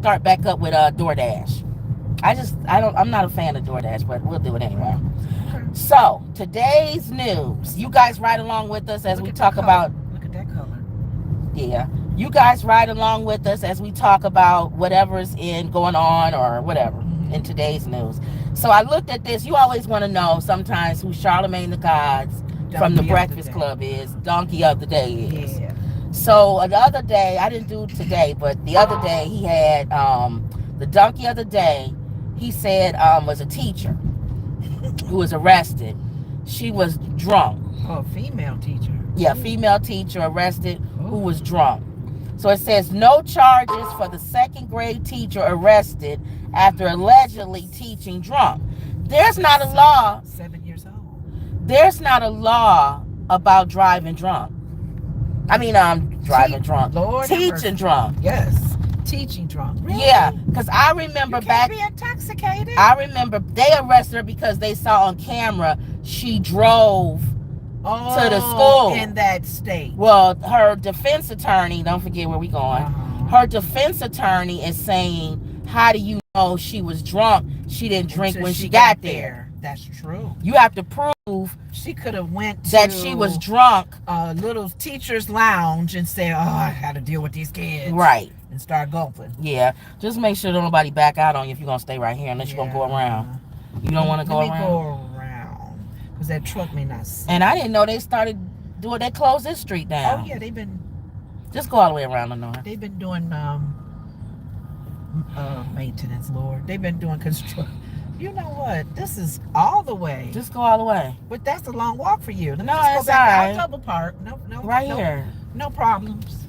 start back up with DoorDash. I'm not a fan of DoorDash, but we'll do it anyway. Okay. So today's news. You guys ride along with us as Look we at that talk color. about. Look at that color. Yeah, you guys ride along with us as we talk about whatever's in going on or whatever in Mm-hmm. today's news. So I looked at this. You always want to know sometimes who Charlemagne the God's from the Donkey of the Breakfast day. Club is, Donkey of the Day is. Yeah. So the other day, I didn't do today, but the other day he had the Donkey of the Day. He said was a teacher who was arrested. She was drunk. Oh, female teacher. Yeah, female teacher arrested who Oh. was drunk. So it says no charges for the second grade teacher arrested after allegedly teaching drunk. There's not a law. 7 years old. There's not a law about driving drunk. I mean, driving drunk, Lord have teaching mercy. drunk. Yes. Teaching drunk. Really? Yeah, because I remember You back. can't be intoxicated. I remember they arrested her because they saw on camera she drove to the school in that state. Well, her defense attorney, don't forget where we going. Uh-huh. Her defense attorney is saying, how do you know she was drunk? She didn't drink Until when she got there. That's true. You have to prove She could have went to that she was drunk. a little teacher's lounge and said, "Oh, I got to deal with these kids." Right. And start gulping. Yeah. Just make sure that nobody back out on you if you're going to stay right here unless you're going to go around. You don't want to go Let me around? go around. Because that truck may not see. And I didn't know they started doing, they closed this street down. Oh, yeah, they've been Just go all the way around, Lenore. doing maintenance, Lord. They've been doing construction. You know what? This is all the way. Just go all the way. But that's a long walk for you. Let me No, just it's go back. all I'll right. double park. No, Right no, here. No problems.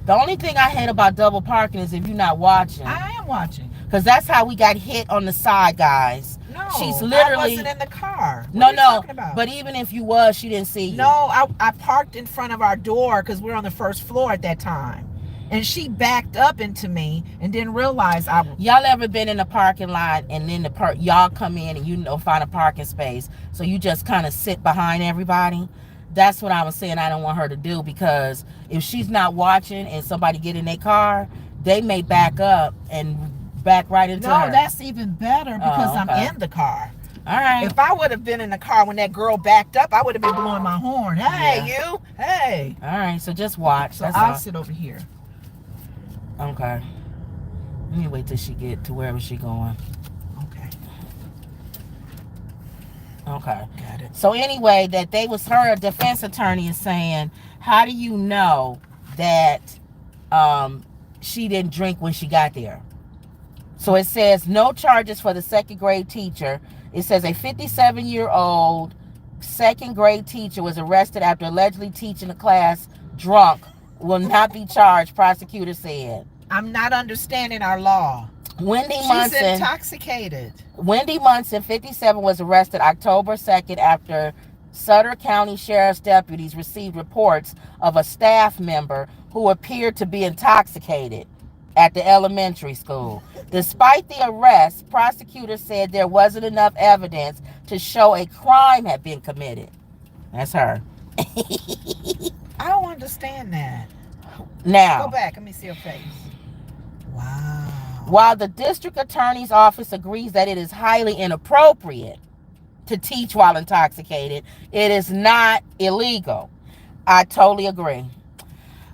The only thing I hate about double parking is if you're not watching. I am watching. Because that's how we got hit on the side, guys. No, She's I literally. wasn't in the car. What No, are you no. talking about? But even if you was, she didn't see you. No, I parked in front of our door because we were on the first floor at that time. And she backed up into me and didn't realize I was. Y'all ever been in a parking lot and then y'all come in and find a parking space, so you just kind of sit behind everybody? That's what I was saying I don't want her to do, because if she's not watching and somebody get in their car, they may back up and back right into her. No, that's even better because okay. I'm in the car. All right. If I would have been in the car when that girl backed up, I would have been blowing my horn. Hey, Yeah. you. Hey. All right, so just watch. So That's I'll all. sit over here. Okay. Let me wait till she get to wherever she going. Okay. Okay. Got it. So anyway, that they was her defense attorney is saying, how do you know that she didn't drink when she got there? So it says no charges for the second grade teacher. It says a 57-year-old second grade teacher was arrested after allegedly teaching a class drunk. Will not be charged, prosecutor said. I'm not understanding our law. She's intoxicated. Wendy Munson, 57, was arrested October 2nd after Sutter County Sheriff's deputies received reports of a staff member who appeared to be intoxicated at the elementary school. Despite the arrest, prosecutors said there wasn't enough evidence to show a crime had been committed. That's her. I don't understand that. Now, Go back. Let me see her face. Wow. while the district attorney's office agrees that it is highly inappropriate to teach while intoxicated, it is not illegal. I totally agree.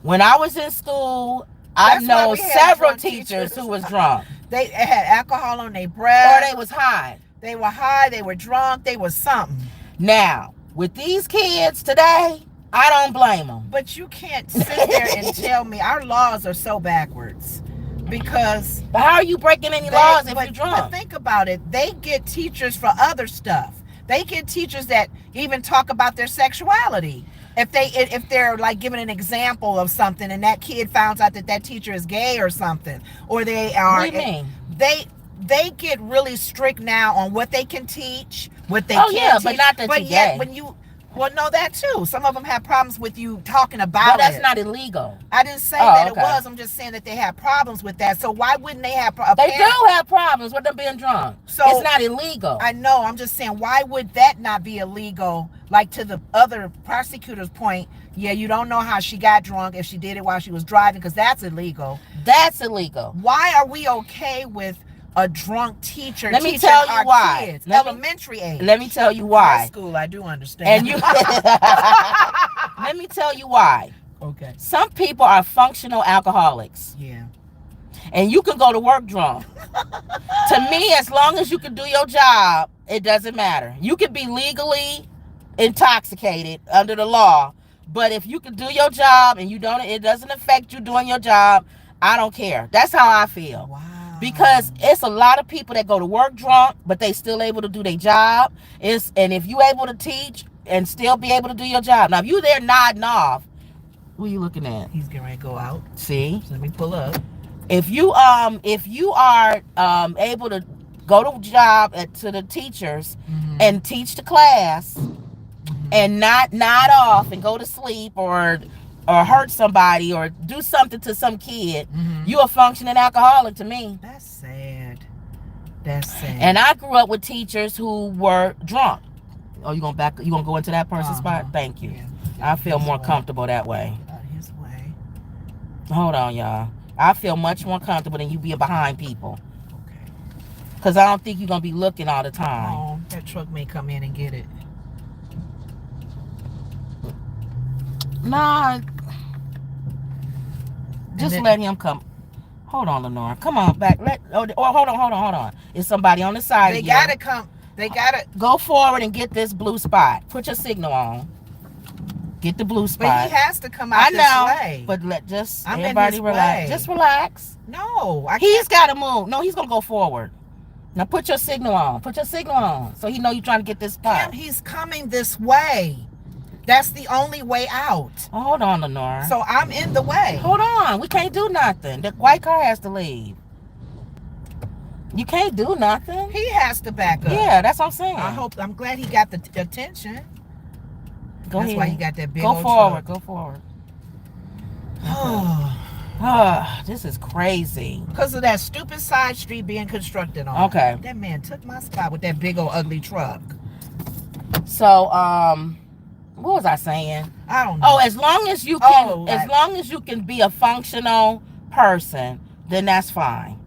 When I was in school, I That's why know we had several drunk teachers who teachers. was drunk. They had alcohol on their breath. Or they was high. They were high. They were drunk. They was something. Now, with these kids today, I don't blame them. But you can't sit there and tell me our laws are so backwards. Because But how are you breaking any laws if you're drunk? But think about it. They get teachers for other stuff. They get teachers that even talk about their sexuality. If they're like giving an example of something and that kid finds out that teacher is gay or something, or they are. What do you mean? They get really strict now on what they can teach, what they Oh, can't yeah, teach. but not that But you're yet gay. when you, well, no, that too. Some of them have problems with you talking about But that's it. not illegal. I didn't say Oh, that okay. it was. I'm just saying that they have problems with that. So why wouldn't they have? They do have problems with them being drunk. So it's not illegal. I know. I'm just saying, why would that not be illegal? Like to the other prosecutor's point, Yeah, you don't know how she got drunk, if she did it while she was driving, because that's illegal. That's illegal. Why are we okay with a drunk teacher Let me teaching tell you our why. kids? Elementary age. Let me tell you High why. school, I do understand. And you let me tell you why. Okay. Some people are functional alcoholics. Yeah. And you can go to work drunk. To me, as long as you can do your job, it doesn't matter. You can be legally intoxicated under the law, but if you can do your job and it doesn't affect you doing your job, I don't care. That's how I feel. Wow. Because it's a lot of people that go to work drunk, but they still able to do their job. And if you able to teach and still be able to do your job. Now, if you there nodding off, what are you looking at? He's getting ready to go out. See? So let me pull up. If you are able to go to job to the teachers and teach the class and not nod off and go to sleep or hurt somebody or do something to some kid, you a functioning alcoholic to me. That's sad. That's sad. And I grew up with teachers who were drunk. Oh, you gonna go into that person's spot? Thank you. Yeah. I feel more comfortable that way. Out of his way. Hold on, y'all. I feel much more comfortable than you being behind people. Okay. Because I don't think you're going to be looking all the time. Oh, that truck may come in and get it. Nah. Just let him come. Hold on, Lenore. Come on, back. Hold on. Is somebody on the side? They got to come. They got to. Go forward and get this blue spot. Put your signal on. Get the blue spot. But he has to come out this way. But I'm everybody relax. way. Just relax. No, He's got to move. No, he's going to go forward. Now put your signal on. Put your signal on. So he know you're trying to get this spot. Kim, he's coming this way. That's the only way out. Oh, hold on, Lenore. So I'm in the way. Hold on. We can't do nothing. The white car has to leave. You can't do nothing. He has to back up. Yeah, that's what I'm saying. I'm glad he got the attention. That's why he got that big old truck. Go forward. Oh, this is crazy. Because of that stupid side street being constructed on. Okay. That man took my spot with that big old ugly truck. So, what was I saying? I don't know. Oh, as long as you can be a functional person, then that's fine.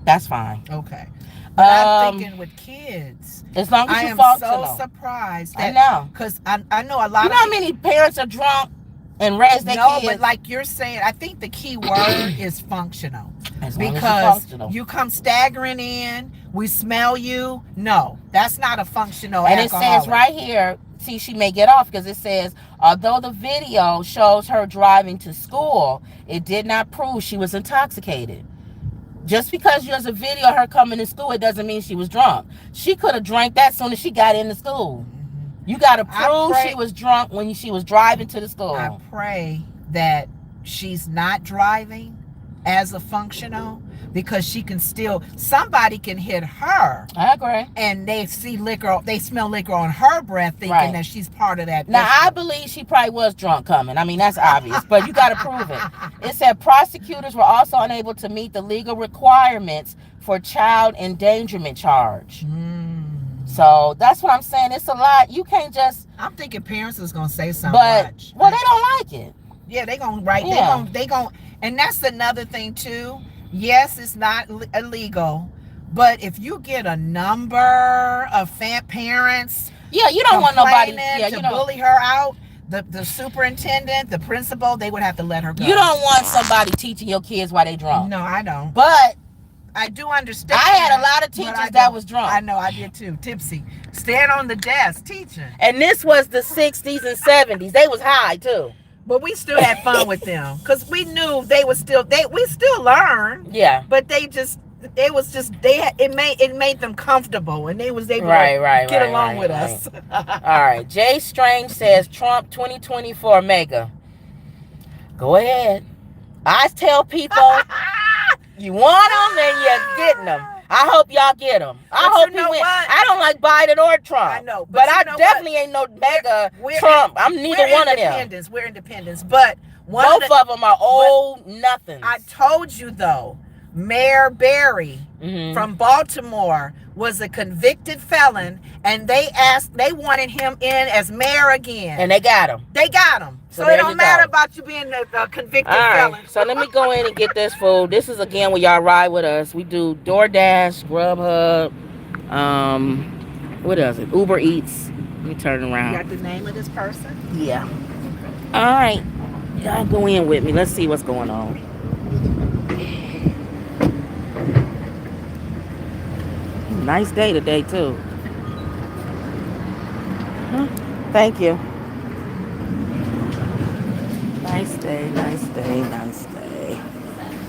That's fine. Okay. But I'm thinking with kids. As long as I you're am functional. so surprised. I know. Because I know a lot of how many parents are drunk and raise their kids? No, but like you're saying, I think the key word is functional. As long because as you're functional. You come staggering in, we smell you. No, that's not a functional and alcoholic. It says right here, see, she may get off because it says, although the video shows her driving to school, it did not prove she was intoxicated. Just because there's a video of her coming to school, it doesn't mean she was drunk. She could have drank that soon as she got into school. You got to prove she was drunk when she was driving to the school. I pray that she's not driving as a functional, because she can still, somebody can hit her. I agree. And they see liquor, they smell liquor on her breath, thinking that she's part of that. Now, I believe she probably was drunk coming. I mean, that's obvious, but you got to prove it. It said prosecutors were also unable to meet the legal requirements for child endangerment charge. So that's what I'm saying. It's a lot. You can't just. I'm thinking parents is gonna say something. Well, they don't like it. Yeah, they gonna write. Yeah. They gonna, and that's another thing too. Yes, it's not illegal, but if you get a number of parents, you don't want nobody to bully her out. The superintendent, the principal, they would have to let her go. You don't want somebody teaching your kids while they drunk. No, I don't. But I do understand. I had a lot of teachers that was drunk. I know, I did too. Tipsy, stand on the desk teaching. And this was the 60s and 70s. They was high too. But we still had fun with them because we knew they were still. We still learned. Yeah. But it made them comfortable, and they was able to get along with us. All right. Jay Strange says Trump 2024 mega. Go ahead. I tell people you want them, then you're getting them. I hope y'all get them. I hope he wins. I don't like Biden or Trump. I know. But I definitely ain't no mega Trump. I'm neither one of them. We're independents. But both of them are old nothings. I told you, though, Mayor Berry Mm-hmm. from Baltimore was a convicted felon, and they wanted him in as mayor again. And they got him. They got him. So there it don't you matter go. about you being a convicted All right. felon. So let me go in and get this food. This is again where y'all ride with us. We do DoorDash, Grubhub, what else? Uber Eats. Let me turn You around. got the name of this person? Yeah. All right. Y'all go in with me. Let's see what's going on. Nice day today, too. Huh? Thank you. Nice day, nice day, nice day.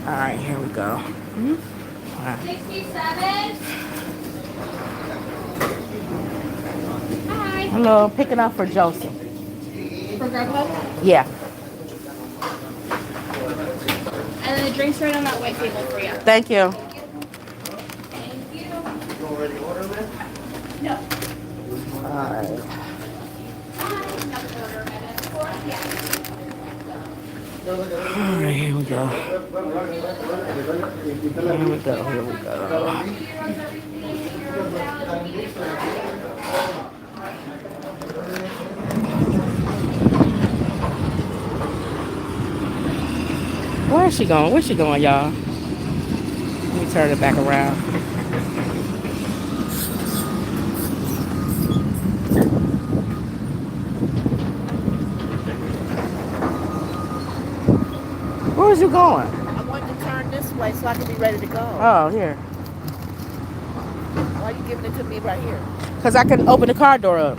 All right, here we go. All right. 67. Hi. Hello, picking up for Joseph. For Grubhub? Yeah. And then the drinks right on that white table for you. Thank you. Thank you. No. All right. All right, here we go. Here we go, here we go. Where is she going? Where's she going, y'all? Let me turn it back around. Where was you going? I wanted to turn this way so I can be ready to go. Oh, here. Why are you giving it to me right here? Because I can open the car door up.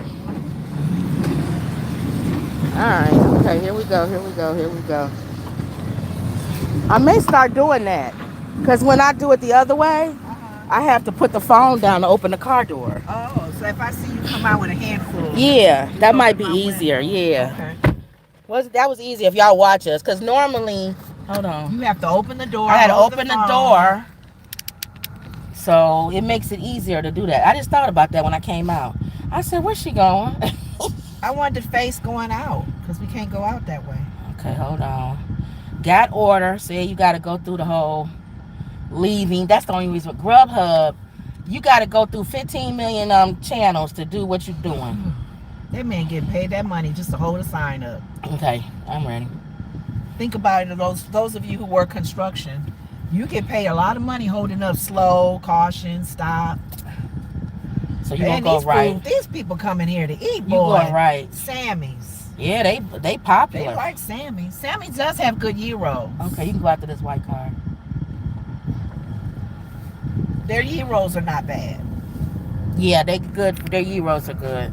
Alright, okay, here we go, here we go, here we go. I may start doing that. Because when I do it the other way, I have to put the phone down to open the car door. Oh, so if I see you come out with a handful. Yeah, that open might be my easier, window. yeah. Okay. That was easy if y'all watch us. Because normally, hold on. You have to open the door. I had to hold open the phone. door. So it makes it easier to do that. I just thought about that when I came out. I said, where's she going? I wanted to face going out because we can't go out that way. Okay, hold on. Got order. Say you got to go through the whole leaving. That's the only reason. With Grubhub, you got to go through 15 million channels to do what you're doing. That man getting paid that money just to hold a sign up. Okay, I'm ready. Think about it. Those of you who work construction, you get paid a lot of money holding up slow, caution, stop. So you gonna go right? These people coming here to eat, You boy. going right? Sammy's. Yeah, they popular. They like Sammy. Sammy does have good gyros. Okay, you can go after this white car. Their gyros are not bad. Yeah, they good. Their gyros are good.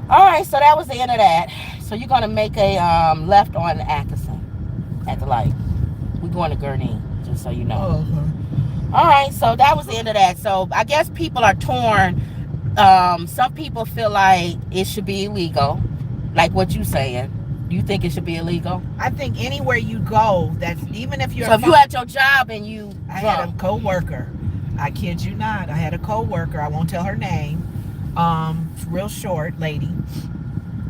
All right, so that was the end of that. So you're gonna make a left on Atkinson at the light. We're going to Gurney, just so you know. All right, so that was the end of that. So I guess people are torn. Some people feel like it should be illegal, like what you saying. You think it should be illegal? I think anywhere you go, that's even if you're. So if you at your job and you I had a co-worker. I kid you not. I had a co-worker. I won't tell her name. Real short lady.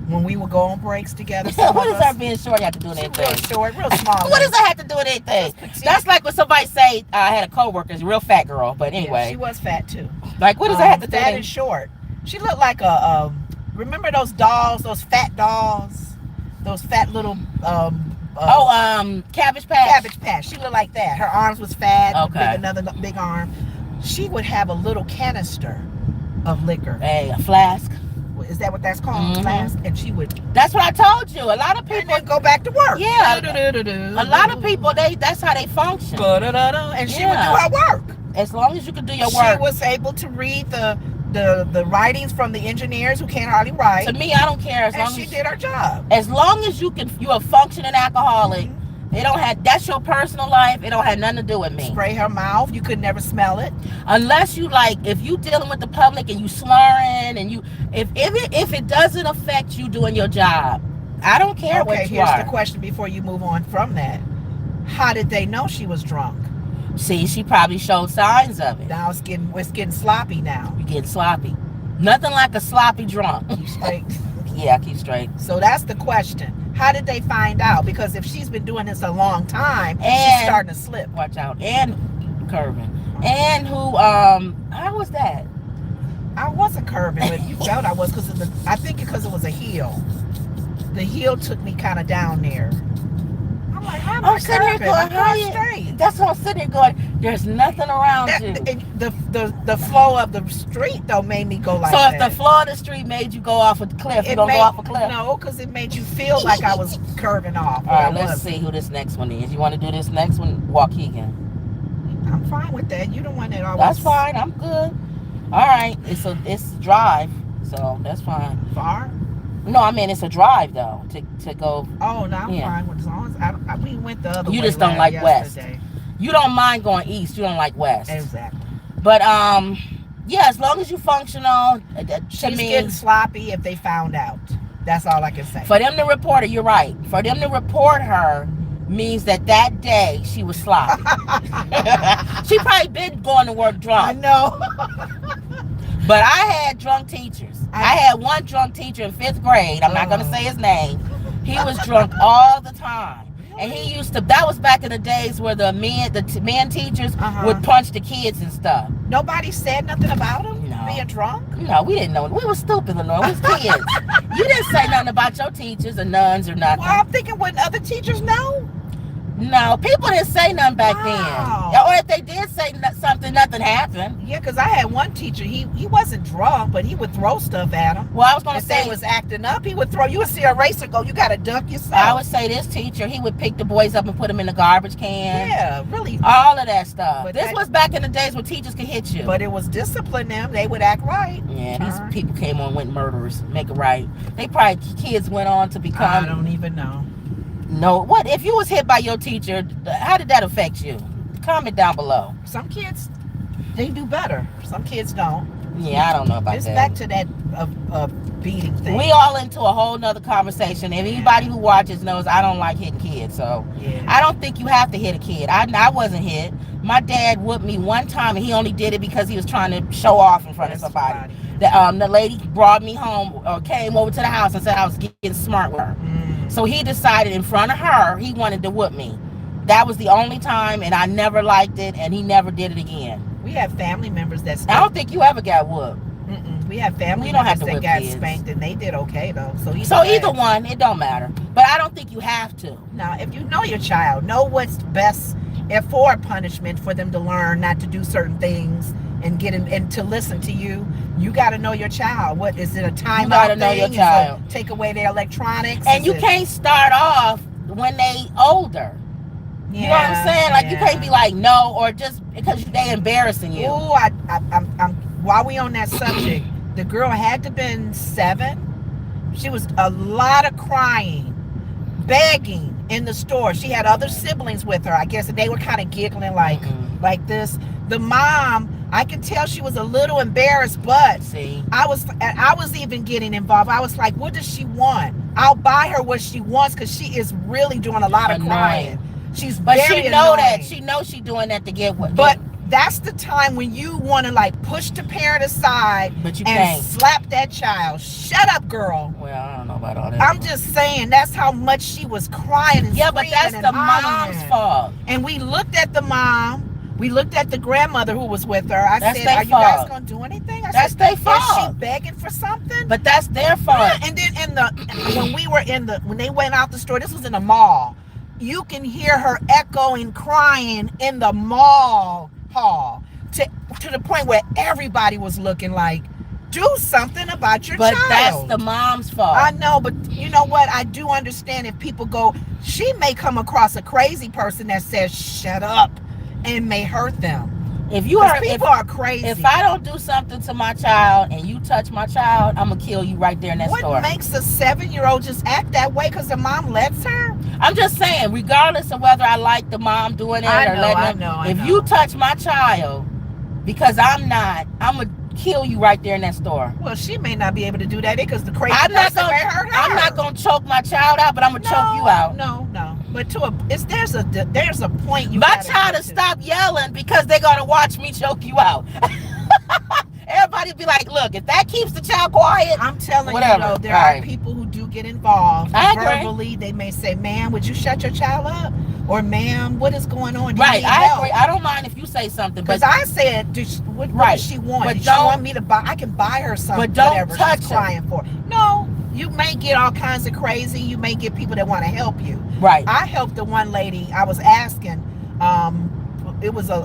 When we would go on breaks together. What does that being short have to do with Real anything? short, real small. What does that have to do with anything? That's like when somebody say I had a coworker, it's a real fat girl. But Yeah, anyway, she was fat too. like what does that have to do? Fat with and short. She looked like a. Remember those dolls? Those fat dolls? Those fat little. Cabbage Patch. Cabbage Patch. She looked like that. Her arms was fat. Okay. Another big arm. She would have a little canister of liquor. Hey, a flask. Is that what that's called? Mhm. Flask? And she would. That's what I told you. A lot of And people. then go back to work. Yeah. A lot of people. That's how they function. And she would do Yeah. her work. As long as you can do your She work. was able to read the writings from the engineers who can't hardly write. To me, I don't care as And long she as did her job. as long as you're a functioning alcoholic. It don't have that's your personal life. It don't have nothing to do with me. Spray her mouth. You could never smell it. Unless you if you dealing with the public and you slurring and if it doesn't affect you doing your job, I don't care Okay, what you here's are. the question before you move on from that. How did they know she was drunk? See, she probably showed signs of it. Now it's getting sloppy now. You getting sloppy. Nothing like a sloppy drunk. You straight. Yeah, I keep straight. So that's the question. How did they find out? Because if she's been doing this a long time, she's And- starting to slip. Watch out. And curving. And who, how was that? I wasn't curving, but you felt I was I think because it was a heel. The heel took me kind of down there. I'm like, how am I sitting here curving? going, I'm going straight. That's what I'm sitting here going, there's nothing around you. The flow of the street, though, made me go like so that. if the flow of the street made you go off a cliff, you don't go off a cliff? No, because it made you feel like I was curving off. All right, let's see who this next one is. You want to do this next one? Waukegan. I'm fine with that. You the one that always... That's fine. I'm good. All right. It's a drive, so that's fine. Far? No, I mean, it's a drive, though, to go. Oh, no, I'm fine with as long as we went the other way. You just don't like yesterday. west. You don't mind going east. You don't like west. Exactly. But, yeah, as long as you functional, She's getting sloppy if they found out. That's all I can say. For them to report her, you're right. For them to report her means that day she was sloppy. She probably been going to work drunk. I know. But I had drunk teachers. I had one drunk teacher in 5th grade. I'm not going to say his name. He was drunk all the time. And he used to, that was back in the days where the men teachers would punch the kids and stuff. Nobody said nothing about him being drunk? No, we didn't know. We were stupid, Lenore. We was kids. You didn't say nothing about your teachers or nuns or nothing. Well, I'm thinking, wouldn't other teachers know? No, people didn't say nothing back then. Or if they did say something, nothing happened. Yeah, because I had one teacher, he wasn't drunk, but he would throw stuff at him. Well, I was going to if say... they was acting up, he would throw... You would see a racer go, you got to duck yourself. I would say this teacher, he would pick the boys up and put them in the garbage can. Yeah, really. All of that stuff. But this was back in the days when teachers could hit you. But it was discipline them. They would act right. Yeah, these people came on and went murderers. Make it right. They probably, kids went on to become... I don't even know. No, what if you was hit by your teacher? How did that affect you? Comment down below. Some kids, they do better. Some kids don't. Yeah, I don't know about it's that. It's back to that beating thing. We all into a whole nother conversation. If anybody who watches knows I don't like hitting kids, so I don't think you have to hit a kid. I wasn't hit. My dad whooped me one time, and he only did it because he was trying to show off in front of somebody. The lady brought me home or came over to the house and said I was getting smart with her. So he decided in front of her he wanted to whoop me. That was the only time, and I never liked it, and he never did it again. We have family members that I don't think you ever got whooped. We have family members that got spanked, and they did okay, though. So either one, it don't matter. But I don't think you have to. Now, if you know your child, know what's best for a punishment for them to learn not to do certain things and and to listen to you. You got to know your child. What is it, a timeout? You got to know your child. Take away their electronics. And you can't start off when they older. Yeah, you know what I'm saying? Like you can't be like no, or just because they embarrassing you. Oh, I'm while we on that subject, the girl had to been 7. She was a lot of crying, begging in the store. She had other siblings with her, I guess, and they were kind of giggling like this. The mom, I could tell she was a little embarrassed, but I was even getting involved. I was like, what does she want? I'll buy her what she wants because she is really doing a lot of crying. But she know that. She knows she's doing that to get what. But that's the time when you want to like push the parent aside and can't. Slap that child. Shut up, girl. Well, I don't know about all that. I'm just saying that's how much she was crying and but that's the mom's fault. And we looked at the mom. We looked at the grandmother who was with her. I said, "Are you guys gonna do anything?" That's their fault. Is she begging for something? But that's their fault. Yeah, and then when they went out the store, this was in the mall. You can hear her echoing, crying in the mall hall to the point where everybody was looking like, do something about your child. But that's the mom's fault. I know, but you know what? I do understand if people go, she may come across a crazy person that says, shut up, and may hurt them. People are crazy. If I don't do something to my child and you touch my child, I'm going to kill you right there in that store. What makes a 7-year-old just act that way because the mom lets her? I'm just saying, regardless of whether I like the mom doing it or letting her. If you touch my child because I'm going to kill you right there in that store. Well, she may not be able to do that because the crazy person may hurt her. I'm not going to choke my child out, but I'm going to choke you out. No. But there's a point you my child to stop yelling because they're going to watch me choke you out. Everybody be like, look, if that keeps the child quiet, I'm telling you, though, there are people who do get involved. I agree. Verbally, they may say, "Ma'am, would you shut your child up?" Or, "Ma'am, what is going on? Do you Right, need I help?" agree. I don't mind if you say something, Because but I said, what Right. does she want? But Does she don't- want me to buy? I can buy her something, But don't whatever touch she's her. crying for. No, you may get all kinds of crazy. You may get people that want to help you. right. I helped the one lady. I was asking. It was a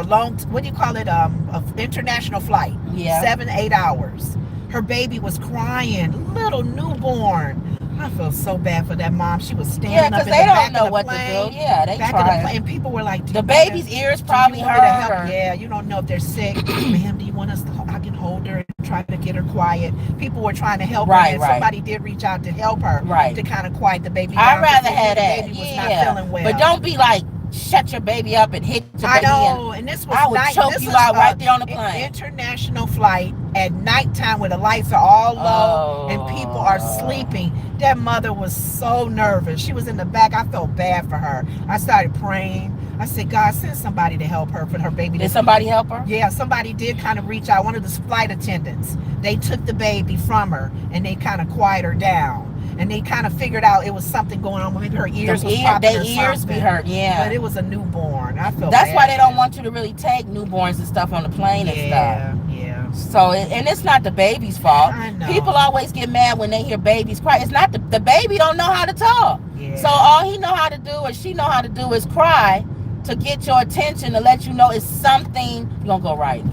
long. What do you call it? A international flight. Yeah. 7-8 hours. Her baby was crying, little newborn. I feel so bad for that mom. She was standing Yeah, up because in they the don't back know of the what plane. to do. Yeah, they Back of the try. plane, and people were like, The baby's ears probably do you want me to help? hurt. Yeah, you don't know if they're sick. Ma'am, do you want us to? I can hold her and try to get her quiet. People were trying to help her, Right, and right. somebody did reach out to help her, Right. to kind of quiet the baby I'd down. rather 'cause they knew have the that. baby was Yeah. not feeling well. But don't be like, shut your baby up and hit your I baby. know, and this was I would night. choke This you is out right a there on the plane. International flight at nighttime where the lights are all low and people are sleeping. That mother was so nervous. She was in the back. I felt bad for her. I started praying. I said, God, send somebody to help her for her baby. Did somebody help her? Yeah, somebody did kind of reach out. One of the flight attendants. They took the baby from her and they kind of quiet her down. And they kind of figured out it was something going on. Maybe her ears was popping Their or ears be something. hurt, yeah. But it was a newborn. I felt That's bad. why they don't want you to really take newborns and stuff on the plane and stuff. Yeah. So, and it's not the baby's fault. I know. People always get mad when they hear babies cry. It's not the baby don't know how to talk. Yeah. So all he know how to do or she know how to do is cry to get your attention, to let you know it's something. You gonna go right.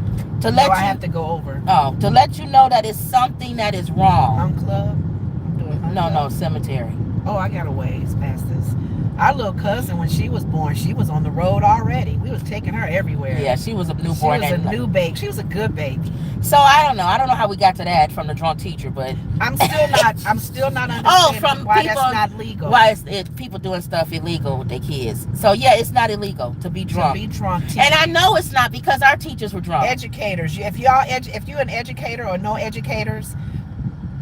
To let I you, have to go over. Oh, to let you know that it's something that is wrong. Club. I'm doing Hunt No, Club. cemetery. Oh, I got a ways past this. Our little cousin, when she was born, she was on the road already. We was taking her everywhere. Yeah, she was a She newborn. was a new baby. She was a good baby. So I don't know. I don't know how we got to that from the drunk teacher, but I'm still not understanding from why people, that's not legal. why it's people doing stuff illegal with their kids. So yeah, it's not illegal to be drunk. To be drunk. And I know it's not because our teachers were drunk. Educators, if you're an educator or no educators,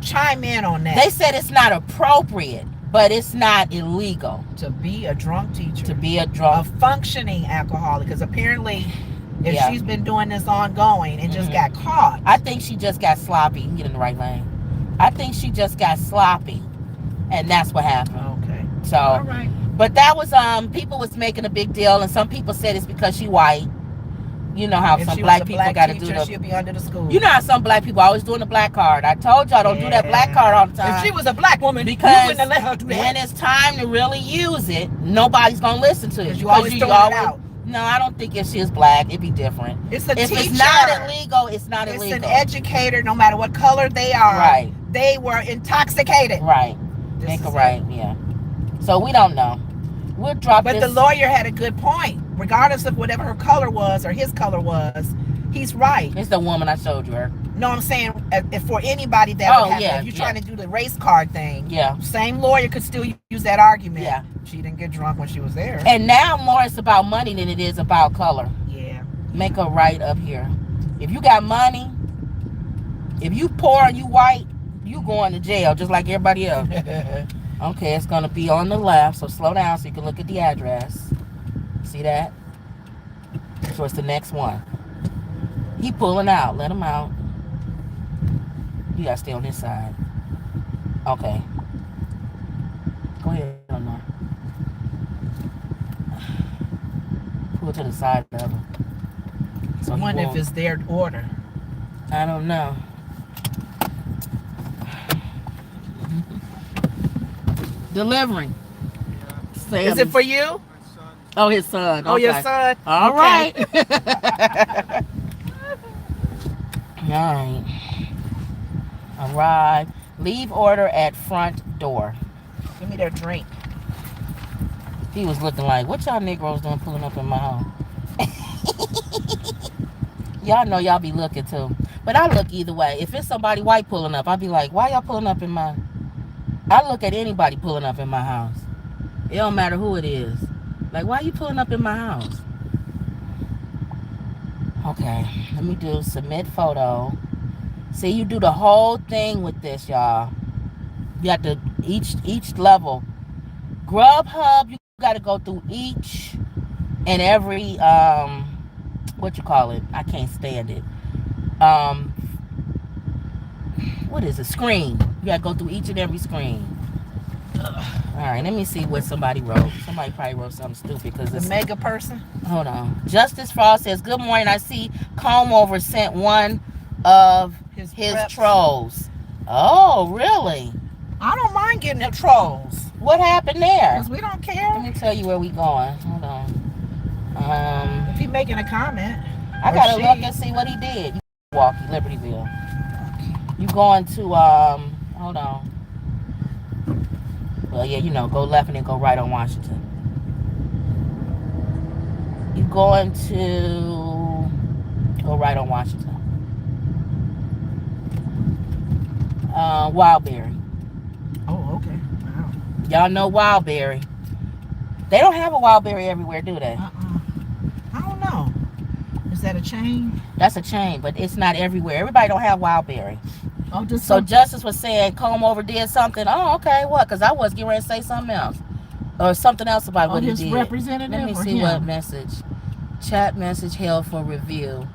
chime in on that. They said it's not appropriate, but it's not illegal to be a drunk teacher. to be a A drunk. functioning alcoholic, because apparently if Yeah. she's been doing this ongoing and just got caught. I think she just got sloppy. You get in the right lane. I think she just got sloppy, and that's what happened. Okay. So, All right. but that was people was making a big deal, and some people said it's because she white. You know how If some she black was a people black got to teacher, do the. she'll be under the school. You know how some black people always doing the black card. I told y'all don't do that black card all the time. If she was a black woman, Because you wouldn't have let her do when that. it's time to really use it, nobody's gonna listen to it. Because you always throwing it out. No, I don't think if she is black, it'd be different. It's a If teacher. it's not illegal, it's not It's illegal. an educator, no matter what color they are. Right. They were intoxicated. Right. This Make is it it. right. Yeah. So we don't know. We'll drop But this. the lawyer had a good point. Regardless of whatever her color was or his color was, he's right. It's the woman I showed you her. No, I'm saying if for anybody that Oh, would happen, yeah, if you're yeah. trying to do the race card thing, Yeah. same lawyer could still use that argument. Yeah. She didn't get drunk when she was there. And now more it's about money than it is about color. Yeah. Make her right up here. If you got money, if you poor and you white, you going to jail just like everybody else. Okay, it's gonna be on the left, so slow down so you can look at the address. See that? So it's the next one. He pulling out. Let him out. You gotta stay on this side. Okay. Go ahead, Omar. Pull to the side of him. So I he wonder if won't- it's their order. I don't know. Delivering. Sam Is it for you? Oh, his son. Oh, your Okay. son? All Okay. right. All right. Arrive. Leave order at front door. Give me their drink. He was looking like, what y'all Negroes doing pulling up in my home? Y'all know y'all be looking too. But I look either way. If it's somebody white pulling up, I'll be like, why y'all pulling up in my... I look at anybody pulling up in my house. It don't matter who it is. Like, why you pulling up in my house? Okay, let me do submit photo. See, you do the whole thing with this, y'all. You have to, each level. Grubhub, you got to go through each and every, what you call it? I can't stand it. what is it? Screen. You gotta go through each and every screen. All right, let me see what somebody wrote. Somebody probably wrote something stupid because The it's mega person. Hold on. Justice Frost says, "Good morning. I see Comb Over sent one of his reps. trolls." Oh, really? I don't mind getting the trolls. What happened there? Because we don't Let care. me tell you where we going. Hold on. If he making a comment. I or gotta she. look and see what he did. You Milwaukee, Libertyville. You going to hold on. Well, yeah, go left and then go right on Washington. You going to go right on Washington. Wildberry. Oh, okay. Wow. Y'all know Wildberry. They don't have a Wildberry everywhere, do they? I don't know. Is that a chain? That's a chain, but it's not everywhere. Everybody don't have Wildberry. Oh, just So Justice was saying Comb Over did something. Oh, okay, what? Because I was getting ready to say something else. Or something else about what he his did. representative. Let me or see him? what message. Chat message held for review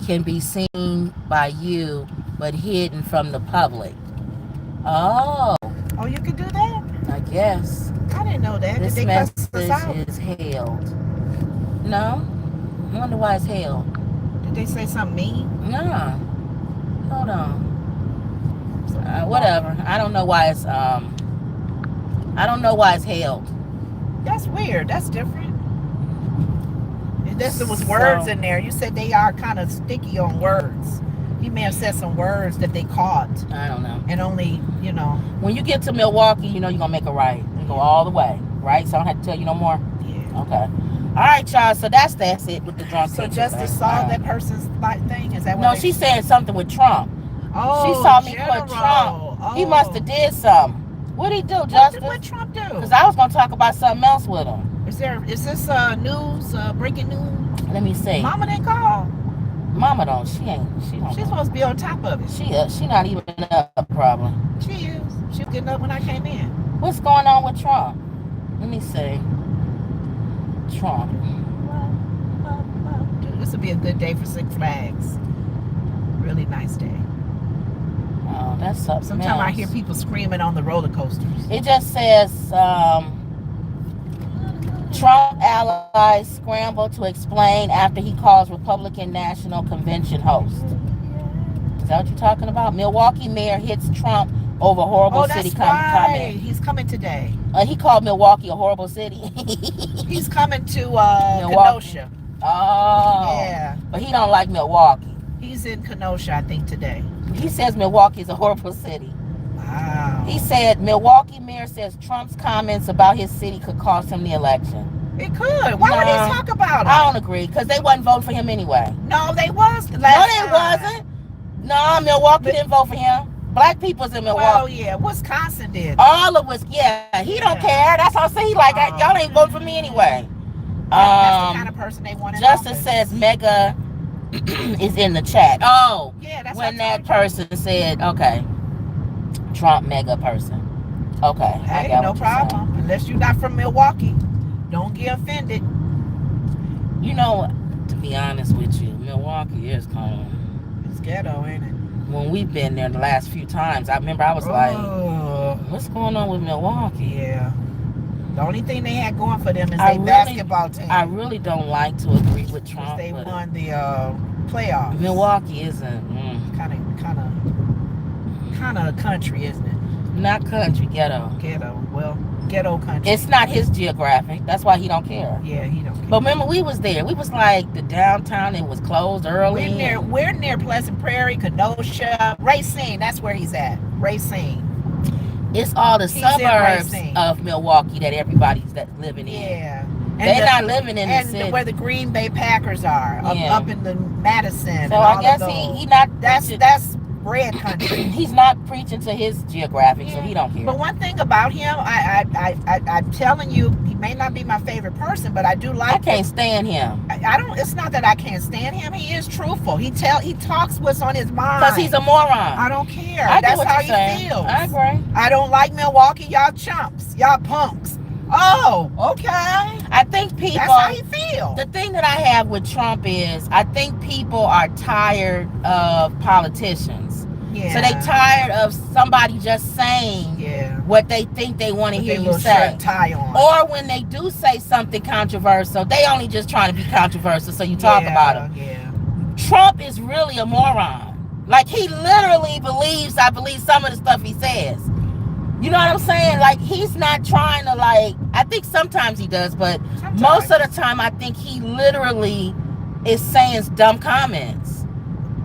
can be seen by you, but hidden from the public. Oh, Oh, you could do that? I guess. I didn't know that. This Did they cuss us out? message is held. No? I wonder why it's held. Did they say something mean? No. Hold on. Whatever. I don't know why it's held. That's weird. That's different. There was words in there. You said they are kind of sticky on words. He may have said some words that they caught. I don't know. And only, When you get to Milwaukee, you're going to make a right. You go all the way, right? So I don't have to tell you no more? Yeah. Okay. All right, y'all. So that's it with the drunk So teacher Justice thing. saw All that right. person's thing? Is that what No, she said something with Trump. Oh, She saw me General. put Trump. Oh. He must have did something. What'd he do, Justice? What did Trump do? Because I was going to talk about something else with him. Is this news, breaking news? Let me see. Mama didn't call. Mama don't. She don't. She's supposed to be on top of it. She not even up, probably. She is. She was getting up when I came in. What's going on with Trump? Let me see. Trump. Dude, this would be a good day for Six Flags. Really nice day. Oh, that's something Sometimes else. I hear people screaming on the roller coasters. It just says Trump allies scramble to explain after he calls Republican National Convention host. Is that what you're talking about? Milwaukee mayor hits Trump over horrible city comment. He's coming today. He called Milwaukee a horrible city. He's coming to Kenosha. Oh. Yeah. But he don't like Milwaukee. He's in Kenosha, I think, today. He says Milwaukee is a horrible city. Wow. He said Milwaukee mayor says Trump's comments about his city could cost him the election. It could. Why would he talk about it? I don't agree, because they wasn't voting for him anyway. No, they was. No, they wasn't. No, Milwaukee didn't vote for him. Black people's in Milwaukee. Well, yeah, Wisconsin did. All of us, yeah. He don't care. That's what I'm saying. He like, y'all ain't voting for me anyway. That's the kind of person they want in Justice office. says Mega is in the chat. Oh, Yeah, that's when what I that told you. person said, okay, Trump Mega person. Okay, I Hey, got no what you're saying. problem. Unless you're not from Milwaukee, don't get offended. You know, to be honest with you, Milwaukee is cold. It's ghetto, ain't it? When we've been there the last few times, I remember I was like, Oh, what's going on with Milwaukee? yeah. The only thing they had going for them is I their really- basketball team. I really don't like to agree with Trump, They but won the playoffs. Milwaukee isn't Kind of country, isn't it? not country, ghetto. Ghetto. Well, ghetto country. It's not his geographic. That's why he don't care. Yeah, he don't care. But remember, we was there. We was like the downtown. It was closed early. We're near Pleasant Prairie, Kenosha, Racine. That's where he's at. Racine. It's all the He's in suburbs Racine. of Milwaukee that everybody's living in. Yeah. They're not living in the and city. where the Green Bay Packers are, Yeah. up in the Madison. So and I all guess of he those. not That's preaching- bread country. he's not preaching to his geographic, so he don't care. But one thing about him, I'm telling you, he may not be my favorite person, but I do like. I can't stand him I don't. It's not that I can't stand him. He is truthful. He talks what's on his mind. because he's a moron. I don't care. I get That's what how you're he saying. feels. I agree. I don't like Milwaukee. Y'all chumps. Y'all punks. Oh, okay. I think people. That's how he feels. The thing that I have with Trump is I think people are tired of politicians. Yeah. So they tired of somebody just saying Yeah. what they think they want to With hear their you little say. shirt and tie on. Or when they do say something controversial, they only just trying to be controversial so you talk about them. Yeah. Trump is really a moron. Like, he literally believes, I believe, some of the stuff he says. You know what I'm saying? Like, he's not trying to, like, I think sometimes he does, but Sometimes. most of the time I think he literally is saying dumb comments.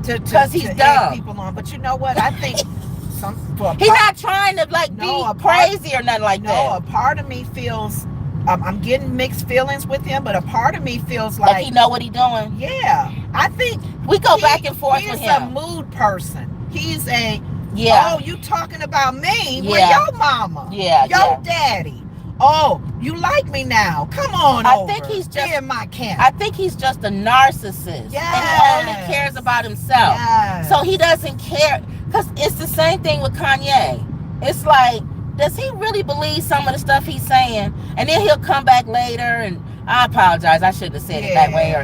Because he's dumb. People on. But you know what? I think he's not trying to, like, be crazy or nothing like that. No, a part of me feels, I'm getting mixed feelings with him, but a part of me feels like he know what he's doing. Yeah. I think we go back and forth with him. He's a mood person. He's a, yeah. Oh, you talking about me? Yeah. Well, your mama. Yeah. Your daddy. Oh, you like me now? Come on over. I think he's just in my camp. I think he's just a narcissist. Yes. And he only cares about himself. Yes. So he doesn't care. Because it's the same thing with Kanye. It's like, does he really believe some of the stuff he's saying? And then he'll come back later and, I apologize, I shouldn't have said it that way.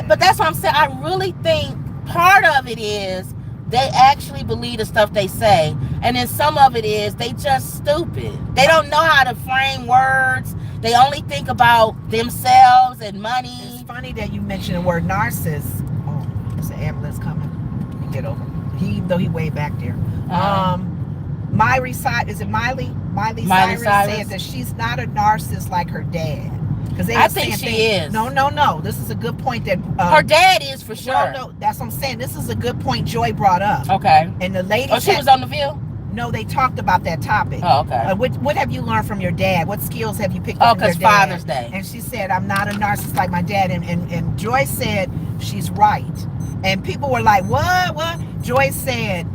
But that's what I'm saying. I really think part of it is they actually believe the stuff they say. And then some of it is they just stupid. They don't know how to frame words. They only think about themselves and money. It's funny that you mentioned the word narcissist. Oh, there's an ambulance coming. You get over. Though he way back there. Miley Cyrus, is it Miley? Miley Cyrus said that she's not a narcissist like her dad. I think she is. No. This is a good point that her dad is for sure. No, that's what I'm saying. This is a good point Joy brought up. Okay. And the lady. Oh, she was on The View? No, they talked about that topic. Oh, okay. What have you learned from your dad? What skills have you picked up from your dad? Oh, because Father's Day. And she said, I'm not a narcissist like my dad. And Joy said, she's right. And people were like, what? Joy said,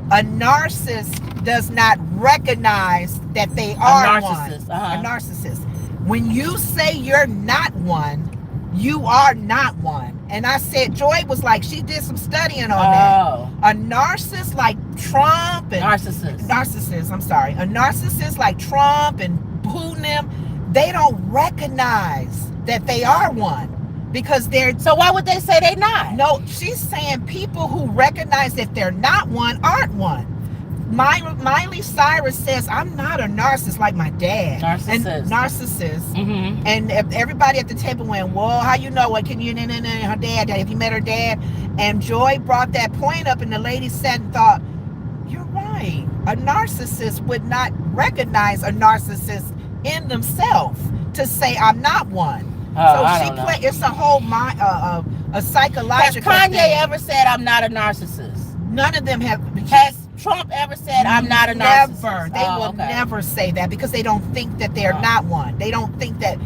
a narcissist does not recognize that they are one. A narcissist. When you say you're not one, you are not one. And I said, Joy was like, she did some studying on that. A narcissist like Trump and a narcissist like Trump and Putin, they don't recognize that they are one. Because they're... So why would they say they're not? No, she's saying people who recognize that they're not one aren't one. Miley Cyrus says, I'm not a narcissist like my dad. Narcissist. Mm-hmm. And everybody at the table went, well, how you know? What can you... her dad, have you met her dad? And Joy brought that point up, and the lady sat and thought, you're right. A narcissist would not recognize a narcissist in themselves to say, I'm not one. It's a whole a psychological Has Kanye thing. ever said I'm not a narcissist? None of them have. Has Trump ever said I'm not a narcissist? Never. They will never say that because they don't think that they're not one. They don't think that.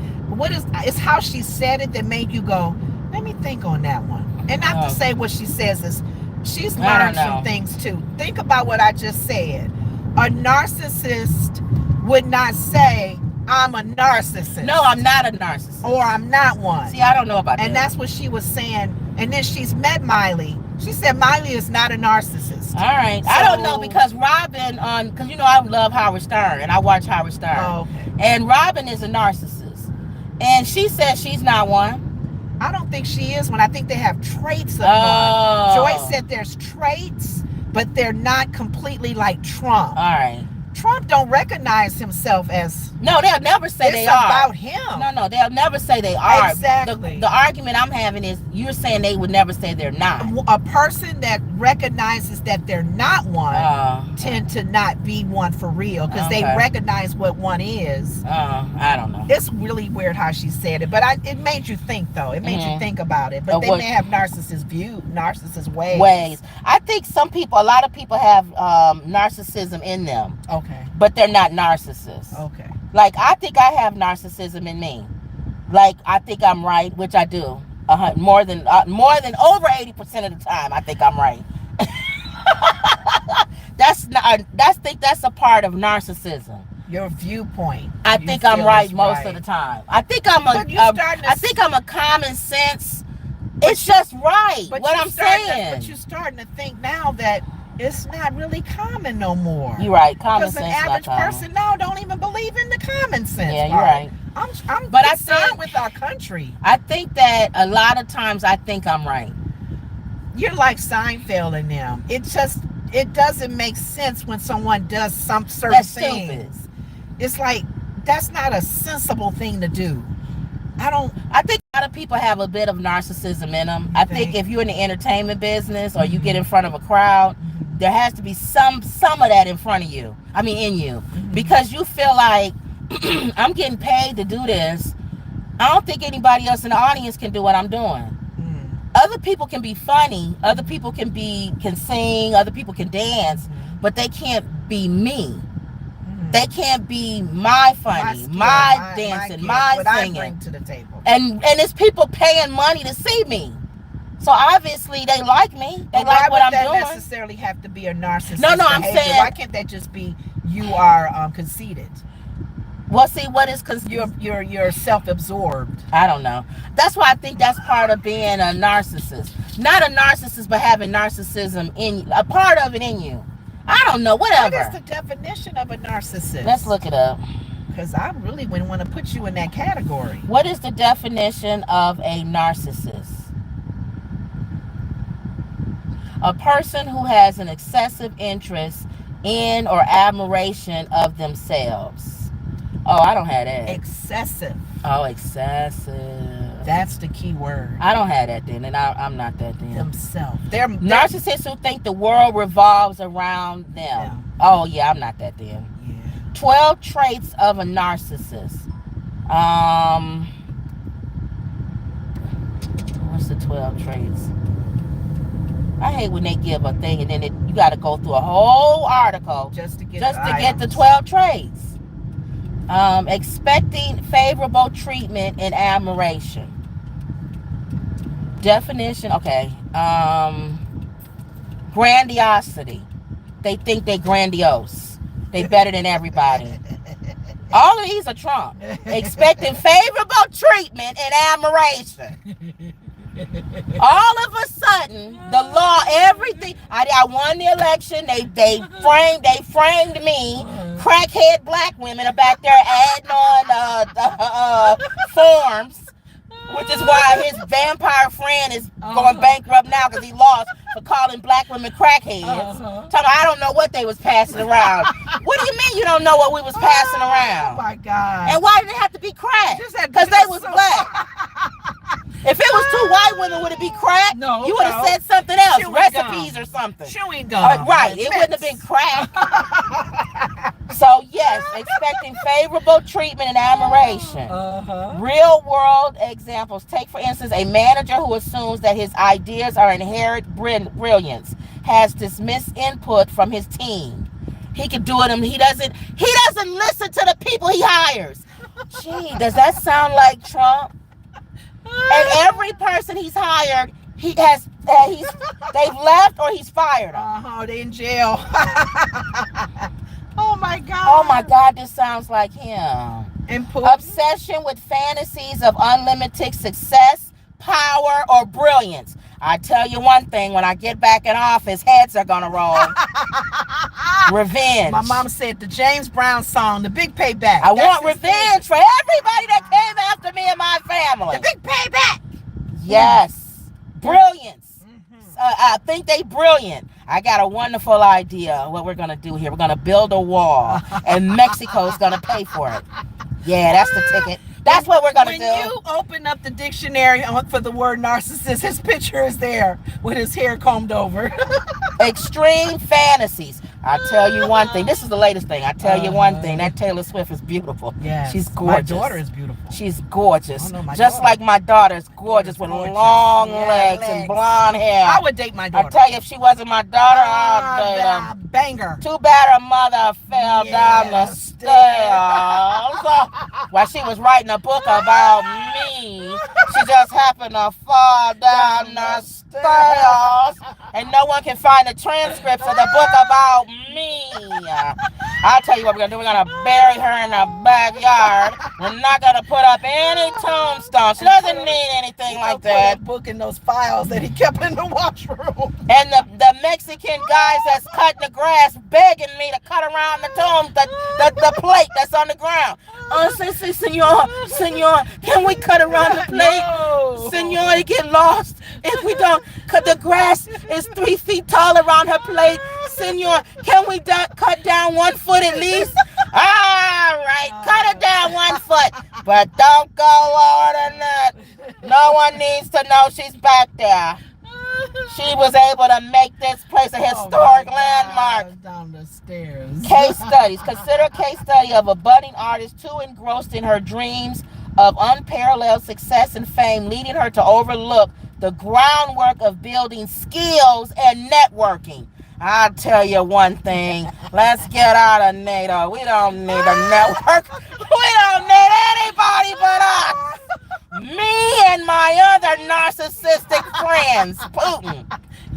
It's how she said it that made you go, let me think on that one. And not to say what she says is, she's learned some things too. Think about what I just said. A narcissist would not say, I'm a narcissist. No, I'm not a narcissist. Or I'm not one. See, I don't know about that. And that's what she was saying. And then she's met Miley. She said Miley is not a narcissist. All right. I don't know because Robin because you know I love Howard Stern and I watch Howard Stern. Oh, okay. And Robin is a narcissist. And she says she's not one. I don't think she is one. I think they have traits of one. Joy said there's traits, but they're not completely like Trump. All right. Trump don't recognize himself as... No, they'll never say they are. It's about him. No, they'll never say they are. Exactly. The argument I'm having is you're saying they would never say they're not. A person that recognizes that they're not one tend to not be one for real because they recognize what one is. I don't know. It's really weird how she said it, but it made you think though. It made you think about it. But they may have narcissist ways. I think a lot of people have narcissism in them. Okay. But they're not narcissists. Okay. Like, I think I have narcissism in me. Like, I think I'm right, which I do. More than over 80% of the time, I think I'm right. That's a part of narcissism. Your viewpoint. I think I'm right most of the time. I think I'm a common sense. It's just right. What I'm saying. But you're starting to think now that it's not really common no more. You're right. Common sense. Because an average person now don't even believe in the common sense. Yeah, you're right. I'm concerned with our country. I think that a lot of times I think I'm right. You're like Seinfeld and them. It's just it doesn't make sense when someone does some certain That's things. stupid. It's like, that's not a sensible thing to do. I think a lot of people have a bit of narcissism in them. I think if you're in the entertainment business or you get in front of a crowd, there has to be some of that in front of you. I mean, in you. Because you feel like, I'm getting paid to do this. I don't think anybody else in the audience can do what I'm doing. Other people can be funny. Other people can sing. Other people can dance. But they can't be me. They can't be my funny, my dancing, my singing. I bring to the table. And it's people paying money to see me. So obviously they like me. They like what I'm doing. Why would that necessarily have to be a narcissist? No, I'm saying, why can't that just be you are conceited? Well, see, what is you're self-absorbed. I don't know. That's why I think that's part of being a narcissist. Not a narcissist, but having narcissism in a part of it in you. I don't know, whatever. What is the definition of a narcissist? Let's look it up. Because I really wouldn't want to put you in that category. What is the definition of a narcissist? A person who has an excessive interest in or admiration of themselves. Oh, I don't have that. Excessive. Oh, excessive. That's the key word. I don't have that then, and I'm not that then. Themselves. They're narcissists who think the world revolves around them. Yeah. Oh, yeah, I'm not that then. Yeah. 12 traits of a narcissist. What's the 12 traits? I hate when they give a thing and then you got to go through a whole article just to get the 12 traits. Expecting favorable treatment and admiration. Definition, okay. Grandiosity. They think they're grandiose. They better than everybody. All of these are Trump. Expecting favorable treatment and admiration. All of a sudden, the law, everything. I won the election. They framed me. Crackhead black women are back there adding on forms, which is why his vampire friend is going bankrupt now because he lost for calling black women crackheads. I don't know what they was passing around. What do you mean you don't know what we was passing around? Oh my God! And why did it have to be crack? Because they was black. If it was two white women, would it be crack? No. You would have said something else, chewing recipes gum. Or something. Chewing gum. Right. It wouldn't have been crack. So, yes, expecting favorable treatment and admiration. Real world examples. Take, for instance, a manager who assumes that his ideas are inherent brilliance, has dismissed input from his team. He can do it. He doesn't listen to the people he hires. Gee, does that sound like Trump? And every person he's hired, they've left or he's fired them. They in jail. Oh my God. Oh my God, this sounds like him. Obsession with fantasies of unlimited success, power, or brilliance. I tell you one thing, when I get back in office, heads are gonna roll. Revenge. My mom said the James Brown song, The Big Payback. I want revenge for everybody that came after me and my family. The Big Payback. Yes. Brilliance. I think they brilliant. I got a wonderful idea what we're gonna do here. We're gonna build a wall and Mexico's gonna pay for it. Yeah, that's the ticket. That's what we're gonna do. When you open up the dictionary for the word narcissist, his picture is there with his hair combed over. Extreme fantasies. I tell you one thing. This is the latest thing. I tell you one thing. That Taylor Swift is beautiful. Yeah, she's gorgeous. My daughter is beautiful. She's gorgeous. Just like my daughter is gorgeous with long legs and blonde hair. I would date my daughter. I tell you, if she wasn't my daughter, I'd date her. Banger. Too bad her mother fell down the stairs while she was writing a book about me. She just happened to fall down the stairs, and no one can find the transcripts of the book about me. I'll tell you what we're gonna do. We're gonna bury her in the backyard. We're not gonna put up any tombstone. She doesn't need anything like that. Put a book in those files that he kept in the washroom. And the Mexican guys that's cutting the grass begging me to cut around the tomb, the plate that's on the ground. Oh, senor, can we cut around the plate? No. Senor, you get lost if we don't. Cause the grass is 3 feet tall around her plate. senor, can we cut down 1 foot at least? All right, cut it down 1 foot, but don't go lower than that. No one needs to know she's back there. She was able to make this place a historic landmark. Down the stairs. Case studies. Consider a case study of a budding artist too engrossed in her dreams of unparalleled success and fame, leading her to overlook the groundwork of building skills and networking. I'll tell you one thing. Let's get out of NATO. We don't need a network. We don't need anybody but us. Me and my other narcissistic friends, Putin.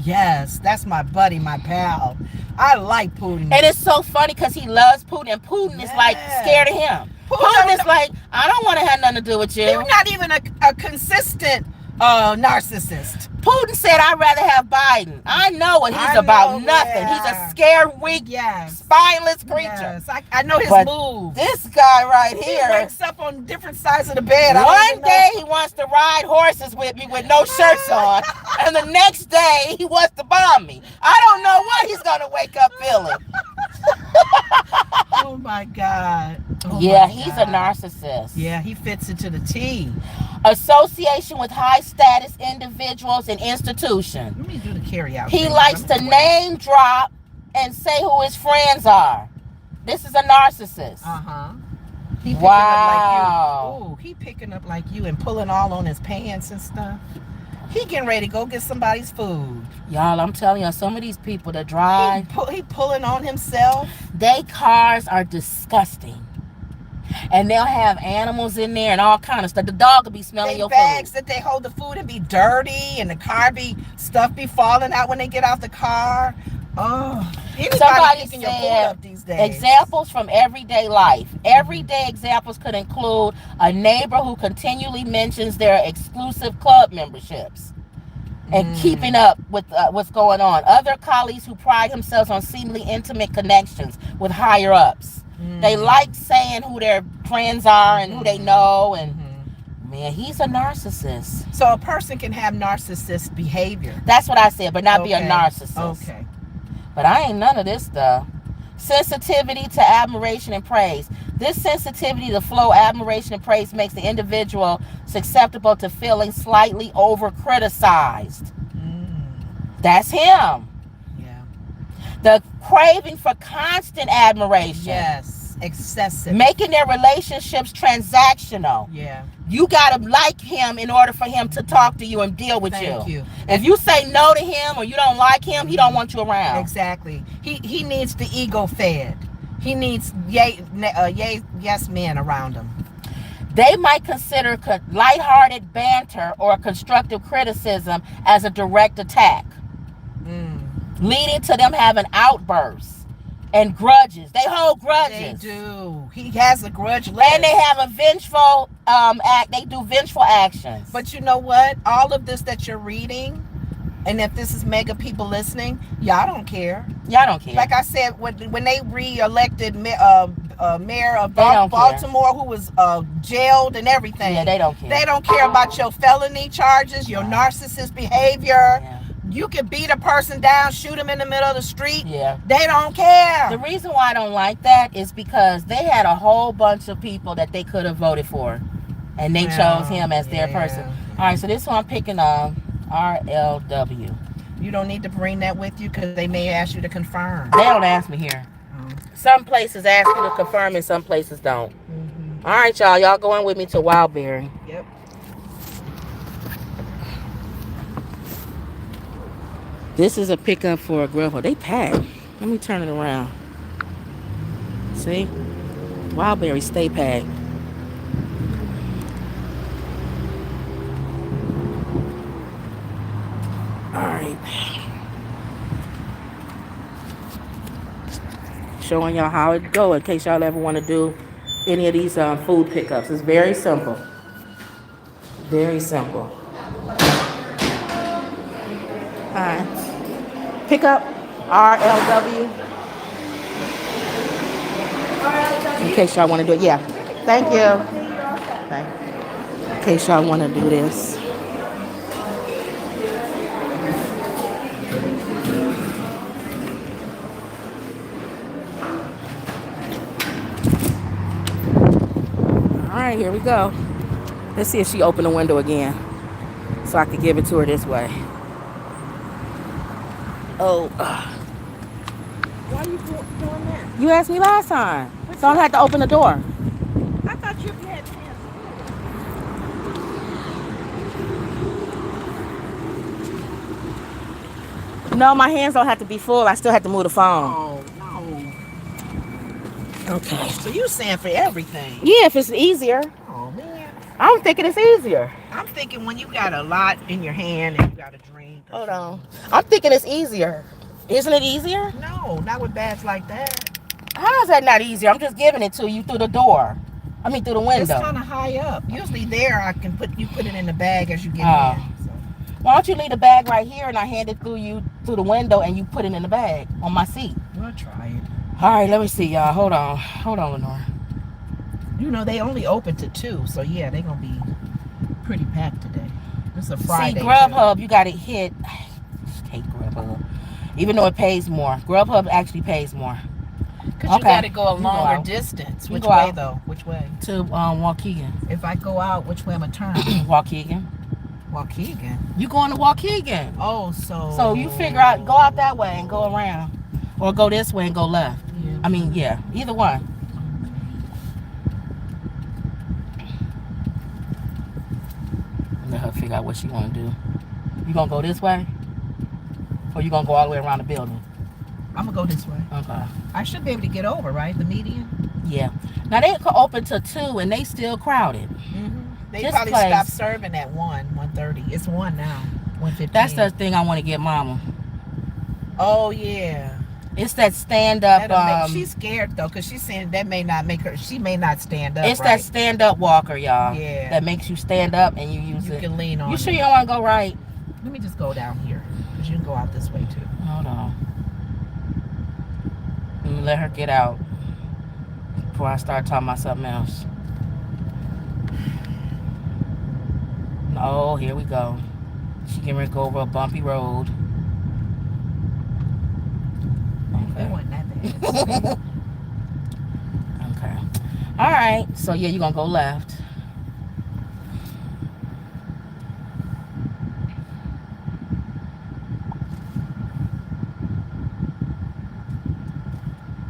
Yes, that's my buddy, my pal. I like Putin. And it's so funny because he loves Putin, and Putin is like scared of him. Putin is like, I don't want to have nothing to do with you. He's not even a consistent narcissist. Putin said, I'd rather have Biden. I know what he's about. Nothing. Yeah. He's a scared, weak, spineless creature. Yes, I know his But moves. this guy right He here, wakes up on different sides of the bed. one day he wants to ride horses with me with no shirts on, and the next day he wants to bomb me. I don't know what he's going to wake up feeling. Oh my God. Oh Yeah, my he's God. a narcissist. Yeah, he fits it to the T. Association with high status individuals and institutions. Let me do the carry out. He likes to name drop and say who his friends are. This is a narcissist. He picking Wow. up like you. Ooh, he picking up like you and pulling all on his pants and stuff. He getting ready to go get somebody's food. Y'all, I'm telling you, some of these people that drive, He pulling on himself. they cars are disgusting. And they'll have animals in there and all kind of stuff. The dog will be smelling They your bags food. that they hold the food and be dirty, and the car stuff be falling out when they get out the car. Oh, anybody Somebody picking your food said up these days. examples from everyday life. Everyday examples could include a neighbor who continually mentions their exclusive club memberships and keeping up with what's going on. Other colleagues who pride themselves on seemingly intimate connections with higher ups. They like saying who their friends are and who they know. And man, he's a narcissist. So a person can have narcissist behavior. That's what I said, but not be a narcissist. Okay. But I ain't none of this stuff. Sensitivity to admiration and praise. This sensitivity to flow admiration and praise makes the individual susceptible to feeling slightly over criticized. That's him. Yeah. The craving for constant admiration. Yes. Excessive. Making their relationships transactional. Yeah. You gotta like him in order for him to talk to you and deal with Thank you. If you say no to him or you don't like him, he don't want you around. Exactly. He needs the ego fed. He needs yes men around him. They might consider lighthearted banter or constructive criticism as a direct attack, leading to them having outbursts and grudges. They hold grudges. They do. He has a grudge list. And they have a vengeful they do vengeful actions. But you know what? All of this that you're reading, and if this is mega people listening, y'all don't care. Y'all don't care. Like I said, when they re-elected mayor of Baltimore, who was jailed and everything. Yeah, they don't care. They don't care about your felony charges, your narcissist behavior. Yeah. You can beat a person down, shoot them in the middle of the street. Yeah. They don't care. The reason why I don't like that is because they had a whole bunch of people that they could have voted for, and they chose him as their person. All right, so this one I'm picking RLW. You don't need to bring that with you because they may ask you to confirm. They don't ask me here. Some places ask you to confirm and some places don't. All right, y'all. Y'all going with me to Wildberry. Yep. This is a pickup for a grandpa. They packed. Let me turn it around. See? Wildberry stay packed. Alright. Showing y'all how it go in case y'all ever want to do any of these food pickups. It's very simple. Very simple. Alright. Pickup RLW. In case y'all want to do it. Yeah. Thank you. In case y'all want to do this. right, here we go. Let's see if she opened the window again, so I could give it to her this way. Oh. Why are you doing that? You asked me last time, so I had to open the door. I thought you had hands. No, my hands don't have to be full. I still have to move the phone. Oh, no. Okay. So you saying for everything? Yeah, if it's easier. Oh, man. I'm thinking it's easier. I'm thinking when you got a lot in your hand and you got a drink. Hold on. I'm thinking it's easier. Isn't it easier? No, not with bags like that. How is that not easier? I'm just giving it to you through the door. I mean, through the window. It's kind of high up. Usually there, I can put it in the bag as you get Oh. in. So. Why don't you leave the bag right here and I hand it through the window and you put it in the bag on my seat? We'll try it. All right, let me see, y'all. Hold on, Lenore. You know, they only open to 2, so yeah, they're going to be pretty packed today. It's a Friday. See, Grubhub, you got to hit. I hate Grubhub. Even though it pays more. Grubhub actually pays more. Because you got to go a longer distance. Which way, though? Which way? To Waukegan. If I go out, which way am I turn? Waukegan. Waukegan. You going to Waukegan. Oh, so... So you figure out, go out that way and go around. Or go this way and go left. Yeah. I mean, yeah, either one. Let her figure out what she want to do. You going to go this way? Or you going to go all the way around the building? I'm going to go this way. Okay. I should be able to get over, right? The median? Yeah. Now, they could open till 2 and they still crowded. Mm-hmm. They This probably place- stopped serving at 1:30. It's 1 now. 1:15. That's the thing I want to get Mama. Oh, yeah. It's that stand-up. She's scared, though, because she's saying that may not make her... She may not stand up, It's right? that stand-up walker, y'all. Yeah. That makes you stand up and you use You it. can lean on You sure it. you don't want to go right? Let me just go down here, because you can go out this way, too. Hold on. Let her get out before I start talking about something else. Oh, here we go. She getting ready to go over a bumpy road. That wasn't that bad. Okay. All right. So, yeah, you're going to go left.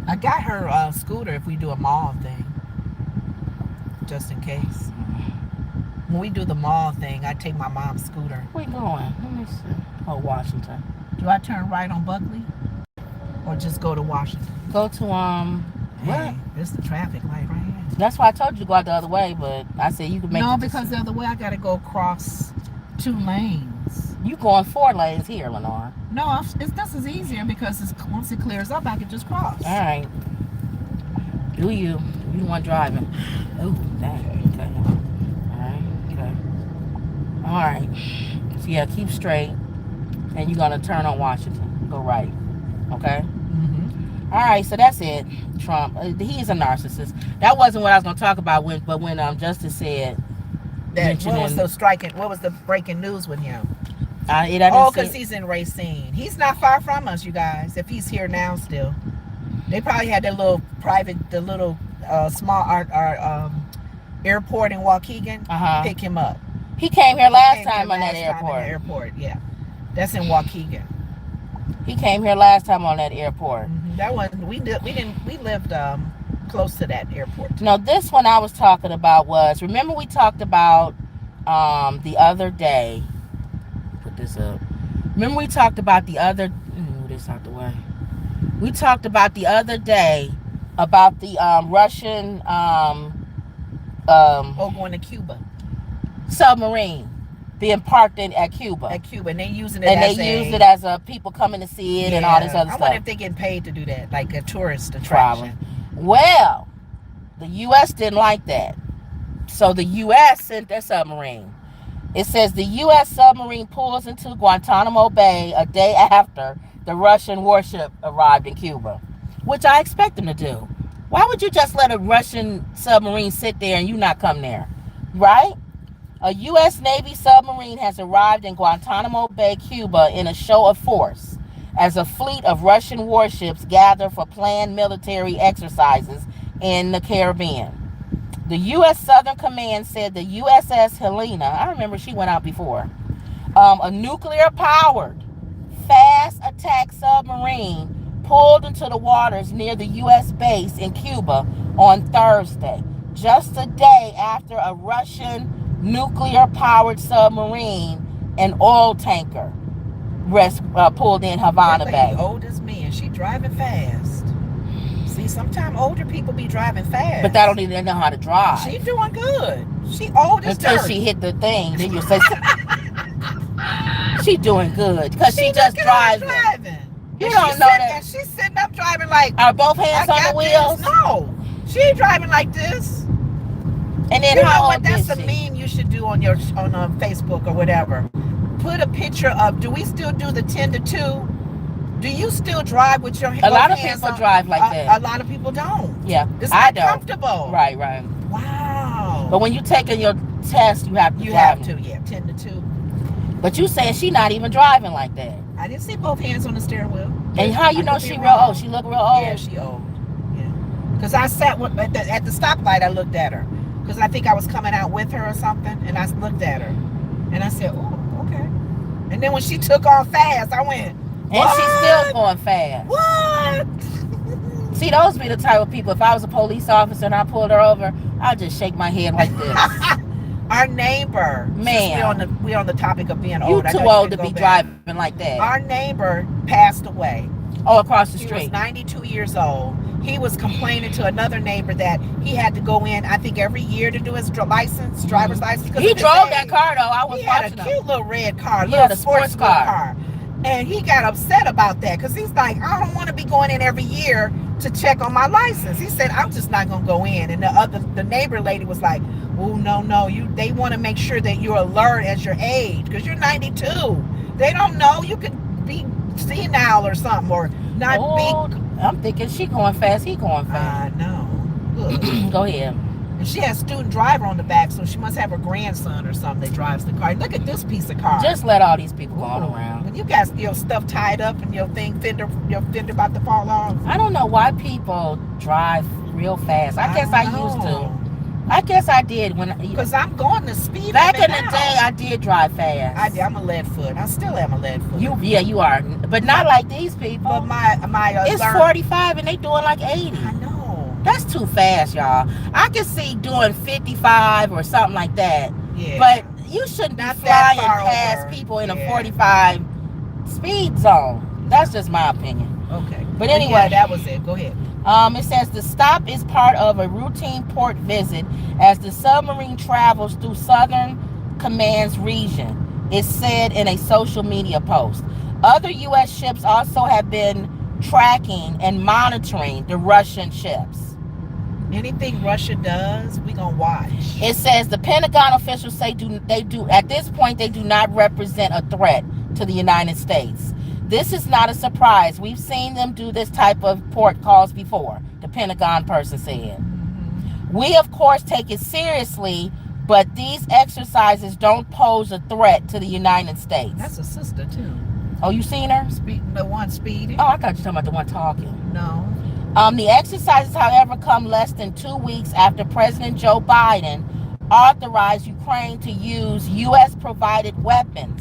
I got her scooter if we do a mall thing, just in case. When we do the mall thing, I take my mom's scooter. Where you going? Let me see. Oh, Washington. Do I turn right on Buckley? Or just go to Washington? Go to, Hey, this is the traffic light right here. That's why I told you to go out the other way, but I said you could make No, it because the other way I got to go across 2 lanes. You going 4 lanes here, Lenore. No, this is easier because once it clears up, I can just cross. All right. Do you? You the one driving. Oh, dang. Okay. All right. So, yeah, keep straight. And you're going to turn on Washington. Go right. Okay? Mm-hmm. All right, so that's it. Trump. He's a narcissist. That wasn't what I was going to talk about, when Justice said... What was the breaking news with him? Because he's in Racine. He's not far from us, you guys. If he's here now still. They probably had their little small airport in Waukegan. Pick him up. He came here last time on that airport. Yeah. That's in Waukegan. He came here last time on that airport. Mm-hmm. That one we lived close to that airport. No, this one I was talking about was, remember we talked about the other day. Put this up. Remember we talked about the other. Move this out the way. We talked about the other day about the Russian going to Cuba. Submarine being parked at Cuba. And they using it used it as a people coming to see it and all this other stuff. I wonder if they get paid to do that, like a tourist attraction. Probably. Well, the U.S. didn't like that. So the U.S. sent their submarine. It says the U.S. submarine pulls into Guantanamo Bay a day after the Russian warship arrived in Cuba, which I expect them to do. Why would you just let a Russian submarine sit there and you not come there? Right? A U.S. Navy submarine has arrived in Guantanamo Bay, Cuba in a show of force as a fleet of Russian warships gather for planned military exercises in the Caribbean. The U.S. Southern Command said the USS Helena, I remember she went out before, a nuclear-powered, fast attack submarine pulled into the waters near the U.S. base in Cuba on Thursday, just a day after a Russian nuclear-powered submarine and oil tanker pulled in Havana Bay. Old as me, and she driving fast. See, sometimes older people be driving fast. But they don't even know how to drive. She doing good. She old as Until dirt. she hit the thing, then you say, she doing good. Because she just driving. You don't know that. And she's sitting up driving like... Are both hands on the wheels? This. No. She ain't driving like this. And then how old is she? That's a meme you should do on Facebook or whatever. Put a picture of, do we still do the 10 to 2? Do you still drive with your hands on? A lot of people drive like that. A lot of people don't. Yeah. It's not comfortable. Right. Wow. But when you taking your test, you have to. 10 to 2. But you saying she not even driving like that. I didn't see both hands on the steering wheel. And how you know she real old? She look real old. Yeah, she old. Yeah. Because I sat at the stoplight, I looked at her. Because I think I was coming out with her or something, and I looked at her. And I said, oh, okay. And then when she took off fast, I went, what? And she's still going fast. What? See, those be the type of people, if I was a police officer and I pulled her over, I'd just shake my head like this. Our neighbor, man, we on the topic of being old. You too old to be driving like that. Our neighbor passed away. Oh, across the street. He was 92 years old. He was complaining to another neighbor that he had to go in, I think, every year to do his driver's license. He drove that car, though. I was watching him. He had a cute little red car, little sports car. And he got upset about that because he's like, I don't want to be going in every year to check on my license. He said, I'm just not going to go in. And the neighbor lady was like, oh, no. They want to make sure that you're alert as your age because you're 92. They don't know. You could be senile or something or not big. I'm thinking she going fast, he going fast. I know. Go ahead. And she has student driver on the back, so she must have her grandson or something that drives the car. Look at this piece of car. Just let all these people go on around. When you got your stuff tied up and your fender about to fall off. I don't know why people drive real fast. I guess I used to. I guess I did when. Because I'm going to speed. Back in the day, I did drive fast. I'm a lead foot. I still am a lead foot. You are, but not like these people. But my it's 45 and they doing like 80. I know. That's too fast, y'all. I can see doing 55 or something like that. Yeah. But you shouldn't be flying past people in a 45 speed zone. That's just my opinion. Okay. But anyway, that was it. Go ahead. It says the stop is part of a routine port visit as the submarine travels through Southern Command's region, it said in a social media post. Other U.S. ships also have been tracking and monitoring the Russian ships. Anything Russia does, we gonna watch. It says the Pentagon officials say at this point they do not represent a threat to the United States. This is not a surprise. We've seen them do this type of port calls before, the Pentagon person said. We, of course, take it seriously, but these exercises don't pose a threat to the United States. That's a sister, too. Oh, you seen her? The one speeding? Oh, I thought you were talking about the one talking. No. The exercises, however, come less than 2 weeks after President Joe Biden authorized Ukraine to use U.S.-provided weapons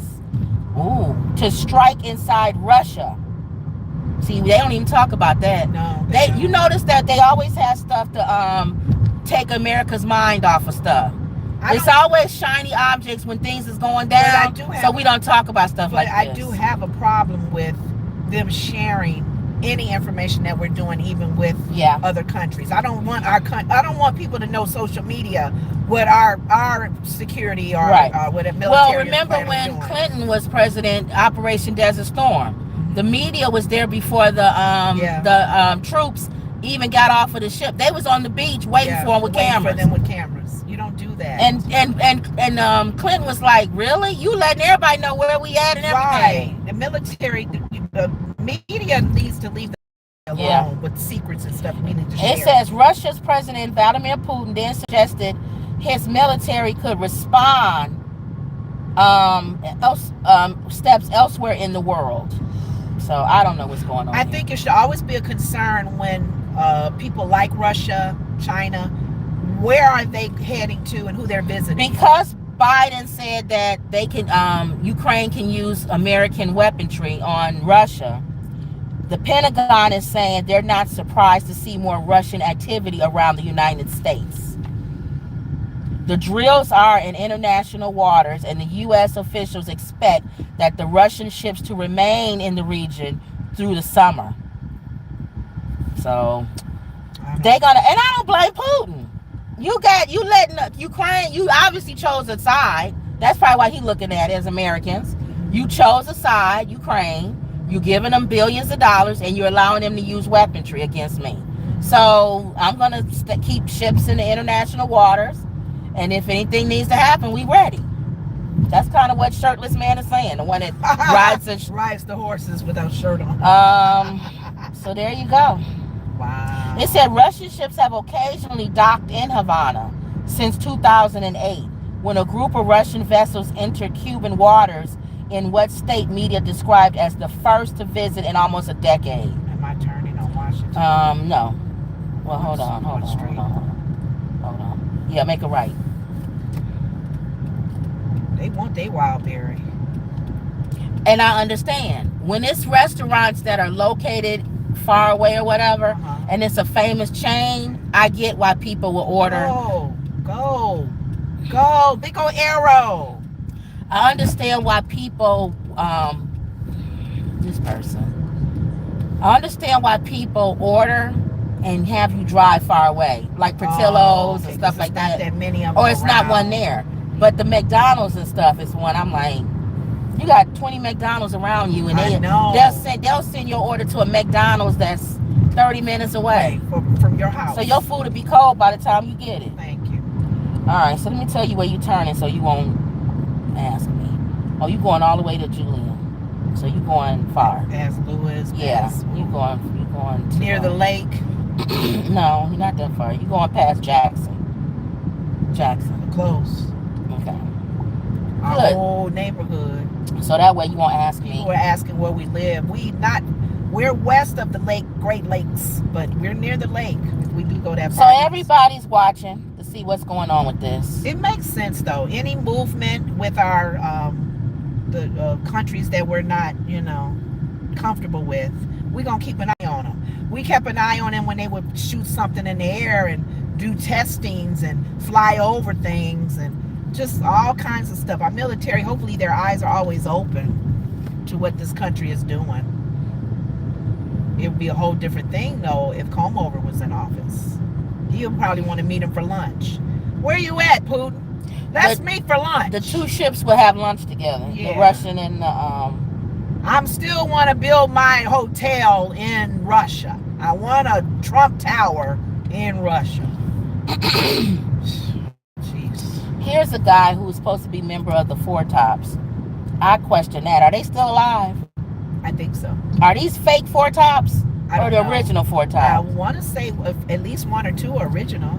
to strike inside Russia. See, they don't even talk about that. No. You notice that they always have stuff to take America's mind off of stuff. It's always shiny objects when things is going down, so we don't talk about stuff like this. I do have a problem with them sharing any information that we're doing, even with other countries. I don't want people to know social media what our security or what a military. Well, remember when Clinton was president, Operation Desert Storm? The media was there before the troops even got off of the ship. They was on the beach waiting for them with cameras. You don't do that. And Clinton was like, really? You letting everybody know where we at and everything? Right. The military, the media needs to leave them alone with secrets and stuff. We need to share. It says Russia's President Vladimir Putin then suggested his military could respond steps elsewhere in the world. So I don't know what's going on. I think it should always be a concern when people like Russia, China, Where are they heading to and who they're visiting? Because Biden said that they can, Ukraine can use American weaponry on Russia. The Pentagon is saying they're not surprised to see more Russian activity around the United States. The drills are in international waters, and the U.S. officials expect that the Russian ships to remain in the region through the summer. So they're gonna, and I don't blame Putin. You letting Ukraine, you obviously chose a side. That's probably why he's looking at it as Americans. You chose a side, Ukraine. You're giving them billions of dollars, and you're allowing them to use weaponry against me. So I'm going to keep ships in the international waters, and if anything needs to happen, we ready. That's kind of what Shirtless Man is saying, the one that rides the horses without shirt on. So there you go. Wow. It said Russian ships have occasionally docked in Havana since 2008, when a group of Russian vessels entered Cuban waters in what state media described as the first to visit in almost a decade. Am I turning on Washington? No. Well, hold on. Yeah, make a right. They want their wild berry. And I understand. When it's restaurants that are located far away or whatever, and it's a famous chain, I get why people will order. Go. Big ol' arrow. I understand why people, I understand why people order and have you drive far away, like Portillo's and stuff like that. That many of them or it's not one there. But the McDonald's and stuff is one. I'm like, you got 20 McDonald's around you, and they'll send your order to a McDonald's that's 30 minutes away from your house. So your food will be cold by the time you get it. Thank you. All right, so let me tell you where you turning so you won't ask me. Oh, you going all the way to Julian. So you going far. Past Lewis. Yeah, you going to, near the lake. No, you're not that far. You going past Jackson. Close. Okay. Our Good. whole neighborhood. So that way you won't ask me. People are asking where we live. We're west of the lake, Great Lakes, but we're near the lake. We do go that far. So everybody's watching to see what's going on with this. It makes sense though. Any movement with our the countries that we're not, comfortable with, we're gonna keep an eye on them. We kept an eye on them when they would shoot something in the air and do testings and fly over things and just all kinds of stuff. Our military, hopefully their eyes are always open to what this country is doing. It would be a whole different thing though if Comover was in office. He'll probably want to meet him for lunch. Where you at, Putin? Let's meet for lunch. The two ships will have lunch together. Yeah. The Russian and the I'm still want to build my hotel in Russia. I want a Trump Tower in Russia. Jeez. Here's a guy who was supposed to be a member of the Four Tops. I question that. Are they still alive? I think so. Are these fake Four Tops or the know. original Four I Tops? want to say at least one or two are original.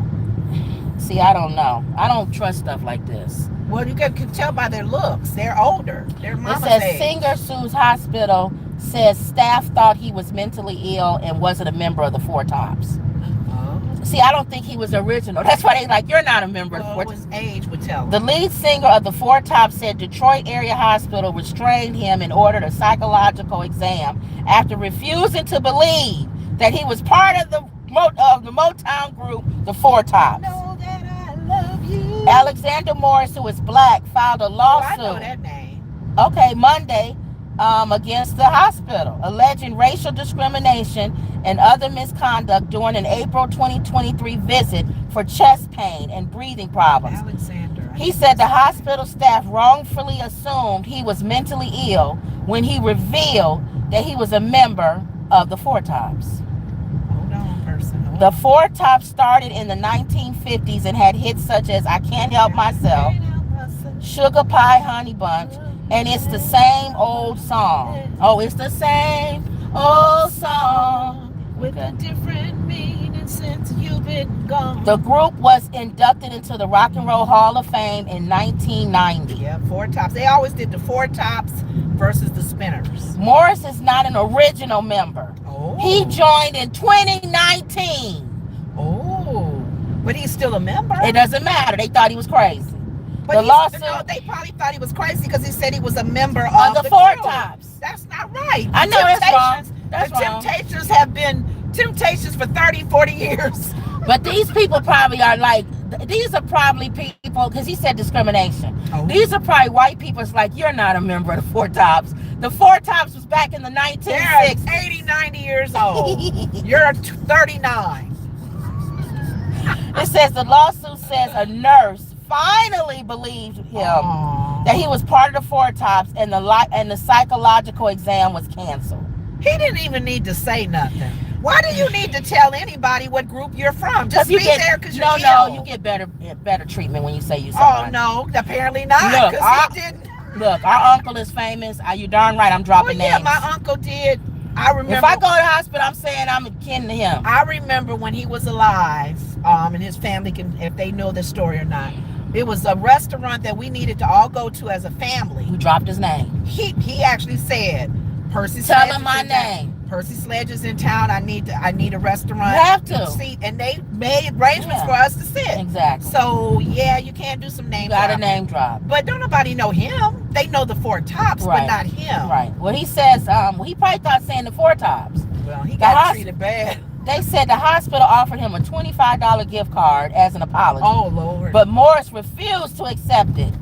See, I don't know. I don't trust stuff like this. Well, you can tell by their looks. They're older. They're mama's It says age. Singer sues hospital, says staff thought he was mentally ill and wasn't a member of the Four Tops. Oh. See, I don't think he was original. That's why they like, you're not a member of the Four Tops. His age would tell. The lead singer of the Four Tops said Detroit area hospital restrained him and ordered a psychological exam after refusing to believe that he was part of the Motown group, the Four Tops. Know that I love you. Alexander Morris, who is black, filed a lawsuit. I know that name. Okay, Monday, against the hospital, alleging racial discrimination and other misconduct during an April 2023 visit for chest pain and breathing problems. Alexander. He said the hospital staff wrongfully assumed he was mentally ill when he revealed that he was a member of the Four Tops. Hold on, person. The Four Tops started in the 1950s and had hits such as I Can't Help Myself, Sugar Pie Honey Bunch, and It's the Same Old Song. Oh, it's the same old song with a different meaning since you've been gone. The group was inducted into the Rock and Roll Hall of Fame in 1990. Yeah, Four Tops. They always did the Four Tops versus the Spinners. Morris is not an original member. Oh. He joined in 2019. Oh. But he's still a member. It doesn't matter. They thought he was crazy. But The lawsuit. No, they probably thought he was crazy because he said he was a member of of the Four group. Tops. That's not right. I know that's wrong. That's the wrong. Temptations have been Temptations for 30, 40 years. But these people probably are like, these are probably people, because he said discrimination. Oh. These are probably white people. It's like, you're not a member of the Four Tops. The Four Tops was back in the 1960s. They're 80, 90 years old. You're 39. It says the lawsuit says a nurse finally believed him that he was part of the Four Tops, and the psychological exam was canceled. He didn't even need to say nothing. Why do you need to tell anybody what group you're from? Just be there because you're No, you get better treatment when you say you somebody. Oh, no, apparently not. Look, He didn't. Look, our uncle is famous. Are you darn right? I'm dropping Well, yeah, names. my uncle did. I remember. If I go to the hospital, I'm saying I'm kin to him. I remember when he was alive, and his family can, if they know this story or not. It was a restaurant that we needed to all go to as a family. We dropped his name. He actually said, "Percy, tell him my name. Percy Sledge is in town. I need a restaurant. You have to seat," and they made arrangements for us to sit. Exactly. So yeah, you can't do some names. Got a name drop. But don't nobody know him. They know the Four Tops, but not him. Right. Well, he says, he probably thought saying the Four Tops. Well, he got treated bad. They said the hospital offered him a $25 gift card as an apology. Oh, Lord. But Morris refused to accept it,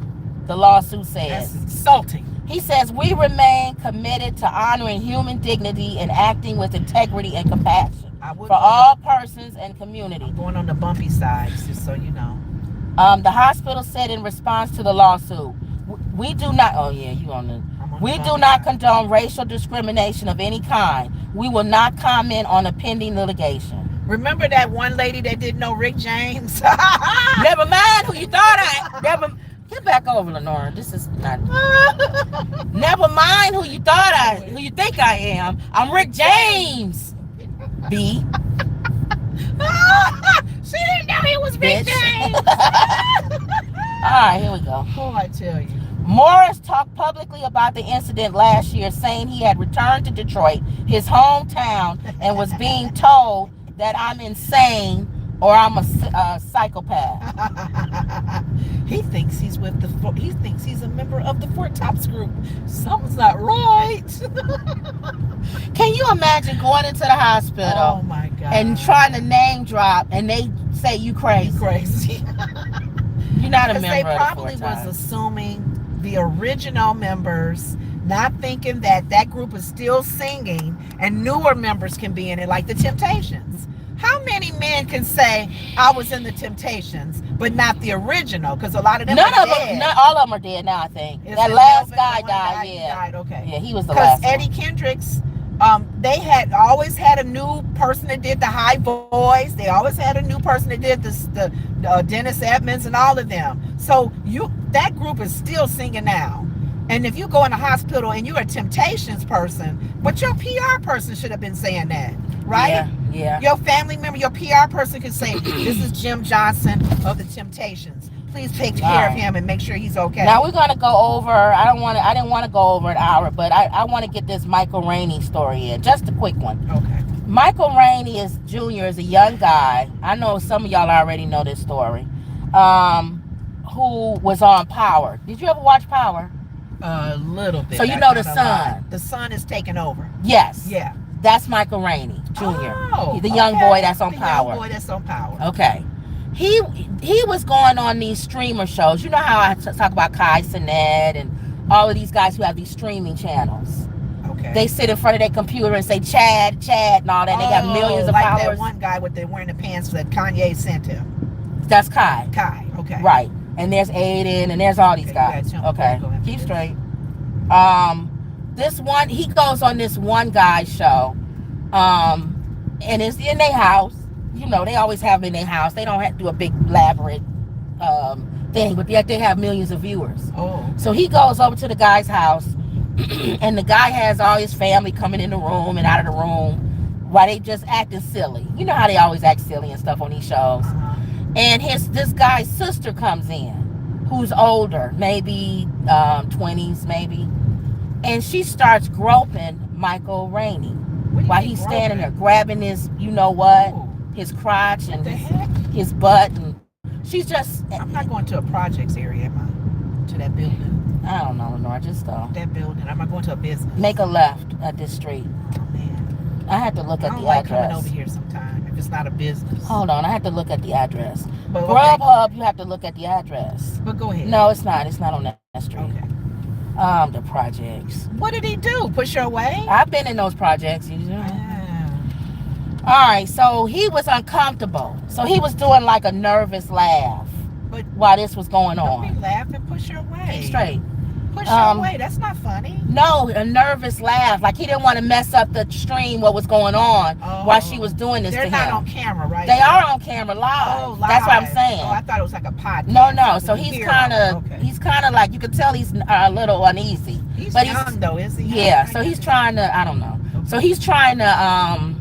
the lawsuit says. That's insulting. He says, we remain committed to honoring human dignity and acting with integrity and compassion for all persons and community. I'm going on the bumpy side, just so you know. The hospital said in response to the lawsuit, we do not, we do not condone racial discrimination of any kind. We will not comment on a pending litigation. Remember that one lady that didn't know Rick James? Never mind who you thought get back over, Lenora. This is not. Never mind who you think I am. I'm Rick James. B. She didn't know he was Rick James. All right, here we go. Oh, I tell you. Morris talked publicly about the incident last year, saying he had returned to Detroit, his hometown, and was being told that I'm insane or I'm a psychopath. He thinks he's a member of the Four Tops group. Something's not right. Can you imagine going into the hospital? Oh my God. And trying to name drop, and they say you crazy. You crazy. You're not a member of the Four Tops. They probably was assuming the original members, not thinking that group is still singing and newer members can be in it, like the Temptations. How many men can say I was in the Temptations, but not the original? Because a lot of them are dead. Not all of them are dead now, I think. Is that it last Melvin, guy the one died, He yeah. died, okay. Yeah, he was the last Because Eddie Kendricks, they had always had a new person that did the high voice. They always had a new person that did the Dennis Edmonds and all of them. So that group is still singing now. And if you go in the hospital and you're a Temptations person, but your PR person should have been saying that, right? Yeah. Your family member, your PR person could say, "This is Jim Johnson of the Temptations. Please take care of him and make sure he's okay." Now we're gonna go over. I didn't want to go over an hour, but I want to get this Michael Rainey story in. Just a quick one. Okay. Michael Rainey Jr. is a young guy. I know some of y'all already know this story. Who was on Power? Did you ever watch Power? A little bit. So you know the son. The son is taking over. Yes. Yeah. That's Michael Rainey Jr. Oh, the young boy that's on Power. The young boy that's on Power. Okay. He was going on these streamer shows. You know how I talk about Kai Cenat and all of these guys who have these streaming channels. Okay. They sit in front of their computer and say Chad, and all that. They got millions of followers. Like that one guy wearing the pants that Kanye sent him. That's Kai. Kai, okay. Right. And there's Aiden and there's all these guys. Okay. Keep straight. This one, he goes on this one guy's show. And it's in their house. You know, they always have it in their house. They don't have to do a big elaborate thing, but yet they have millions of viewers. Oh. So he goes over to the guy's house, and the guy has all his family coming in the room and out of the room while they just acting silly. You know how they always act silly and stuff on these shows. And this guy's sister comes in, who's older, maybe 20s, maybe, and she starts groping Michael Rainey while he's standing there grabbing his, you know what, his crotch and what the heck? his butt, and she's just. I'm not going to a projects area, am I? To that building. I don't know, Lenore. Just That building. I'm not going to a business. make a left at this street. Oh man. I had to look I at don't the like address. coming over here sometime if it's not a business. Hold on, I had to look at the address. But, Grubhub, you have to look at the address. But go ahead. No, it's not. It's not on that street. Okay. The projects. What did he do? Push her away? I've been in those projects. You know. Ah. All right, so he was uncomfortable. So he was doing like a nervous laugh But while this was going don't be on. laughing. Push her away. Keep straight. Push her away. That's not funny. No, a nervous laugh. Like he didn't want to mess up the stream, what was going on while she was doing this They're to not him. on camera, right? They are on camera live. Oh, live. That's what I'm saying. Oh, I thought it was like a podcast. No. So You he's hear kind them. of, Okay. he's kind of like, you could tell he's a little uneasy. He's but young though, is he? Yeah. So he's trying to, I don't know. So he's trying to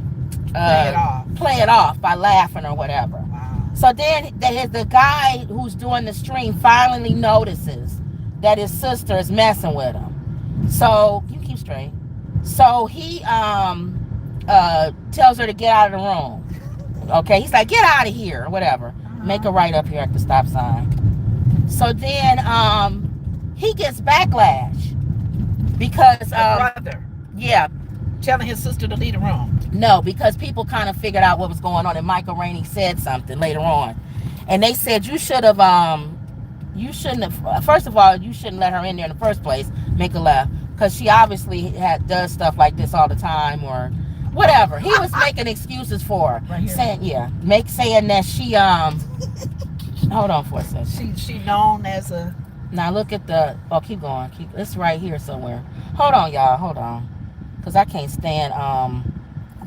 play it off by laughing or whatever. Wow. So then the guy who's doing the stream finally notices that his sister is messing with him. So you keep straight. So he tells her to get out of the room. Okay, he's like, get out of here or whatever. Make a right up here at the stop sign. So then he gets backlash because brother. Yeah. Telling his sister to leave the room. No, because people kind of figured out what was going on, and Michael Rainey said something later on, and they said you shouldn't have. First of all, you shouldn't let her in there in the first place. Make a left, because she obviously does stuff like this all the time, or whatever. He was making excuses for her, Right here. saying that she Hold on for a second. She known as a. Now look at the. Oh, keep going. It's right here somewhere. Hold on, y'all. Hold on. Because I can't stand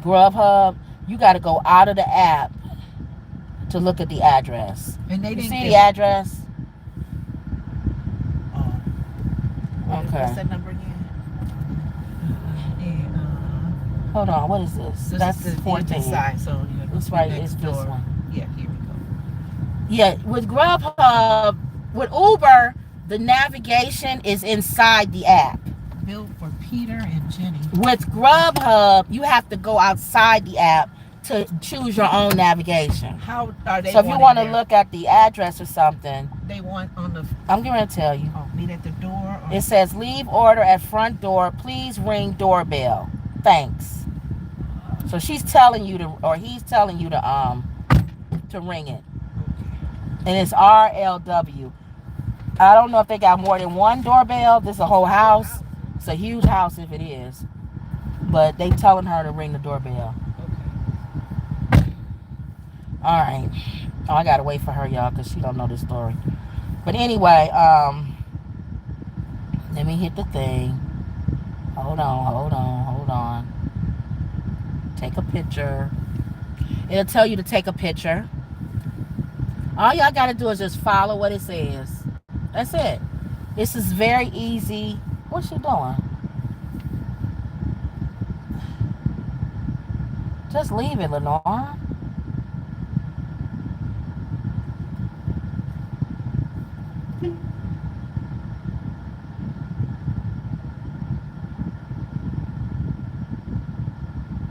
Grubhub. You got to go out of the app to look at the address. And they You didn't see give- the address? What's Okay. that number again? Hold on. What is this? This That's is the 14. side, so It's right. next It's this door. one. Yeah, here we go. Yeah, with Grubhub, with Uber, the navigation is inside the app. Built for Peter and Jenny. With Grubhub, you have to go outside the app to choose your own navigation. How are they? So if you want to look at the address or something, they want on the. I'm going to tell you. Oh, meet at the door. Or, It says leave order at front door. Please ring doorbell. Thanks. So she's telling you to, or he's telling you to ring it. And it's RLW. I don't know if they got more than one doorbell. This is a whole house. It's a huge house if it is. But they telling her to ring the doorbell. All right. Oh, I gotta wait for her, y'all, because she don't know this story. But anyway, let me hit the thing. Hold on. Take a picture. It'll tell you to take a picture. All y'all gotta do is just follow what it says. That's it. This is very easy. What's she doing? Just leave it, Lenore.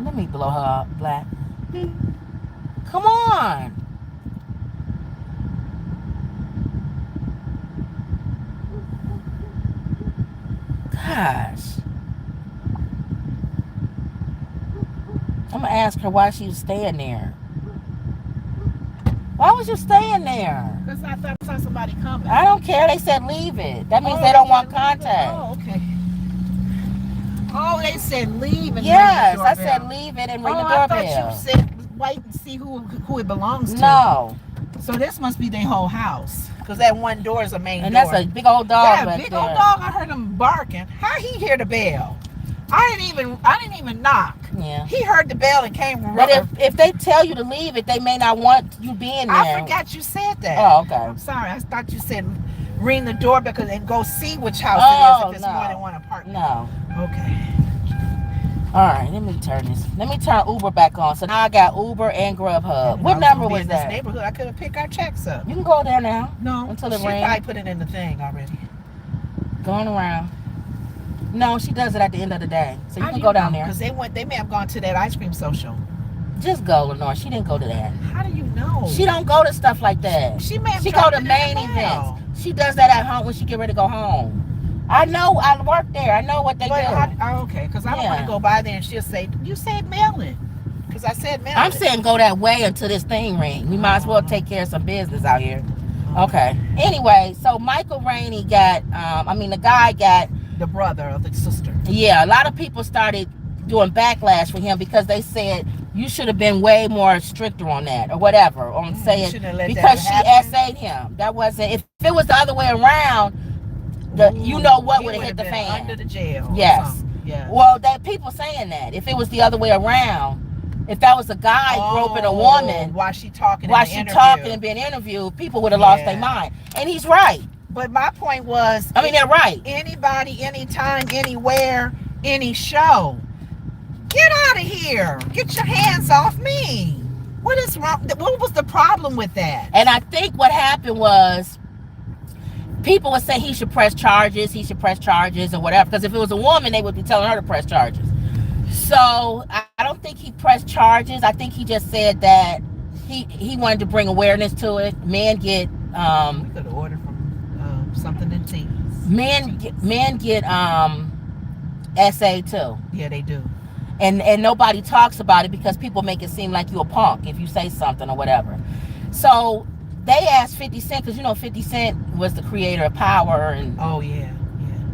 Let me blow her up, Black. Come on. Gosh. I'm gonna ask her why she was staying there. Why was you staying there? Because I thought I saw somebody coming. I don't care. They said leave it. That means they don't want contact. Oh, okay. Oh, they said leave and Yes, ring the I doorbell. said leave it and ring the I doorbell. thought you said wait and see who it belongs to. No. So this must be their whole house. Because that one door is a main And door. that's a big old dog yeah, right big there. old dog. I heard him barking. How he hear the bell? I didn't even knock. Yeah. He heard the bell and came But running. if they tell you to leave it, they may not want you being there. I forgot you said that. Oh, okay. I'm sorry. I thought you said ring the door because and go see which house Oh, it is if it's no. more than one apartment. No. Okay. All right, let me turn this. Let me turn Uber back on. So now I got Uber and Grubhub. What number was in this that? neighborhood. I could have picked our checks up. You can go there now. No, Until it she rings. probably put it in the thing already. Going around. No, she does it at the end of the day. So you How can do go down there. Because they may have gone to that ice cream social. Just go, Lenore. She didn't go to that. How do you know? She don't go to stuff like that. She may have She go dropped to it in main the mail. events. She does that at home when she get ready to go home. I know. I work there. I know what they do. Okay, because I don't want to go by there and she'll say, you said mail it. Because I said mail it. I'm saying go that way until this thing ring. We might as well take care of some business out here. Okay. Anyway, so Michael Rainey got, the guy got. The brother of the sister. Yeah, a lot of people started doing backlash for him because they said you should have been way more stricter on that or whatever. On saying because she essayed him. That wasn't, if it was the other way around, you know what would have hit the fan. Under the jail. Yes. Yeah. Well, that people saying that if it was the other way around, if that was a guy groping a woman, while she talking and being interviewed, people would have lost their mind. And he's right. But my point was, they're right. Anybody, anytime, anywhere, any show, get out of here. Get your hands off me. What is wrong? What was the problem with that? And I think what happened was people would say he should press charges or whatever. Because if it was a woman, they would be telling her to press charges. So I don't think he pressed charges. I think he just said that he wanted to bring awareness to it. Men get we could order from something in tea. Men get SA too. Yeah, they do. And nobody talks about it because people make it seem like you're a punk if you say something or whatever. So they asked 50 Cent, because 50 Cent was the creator of Power, and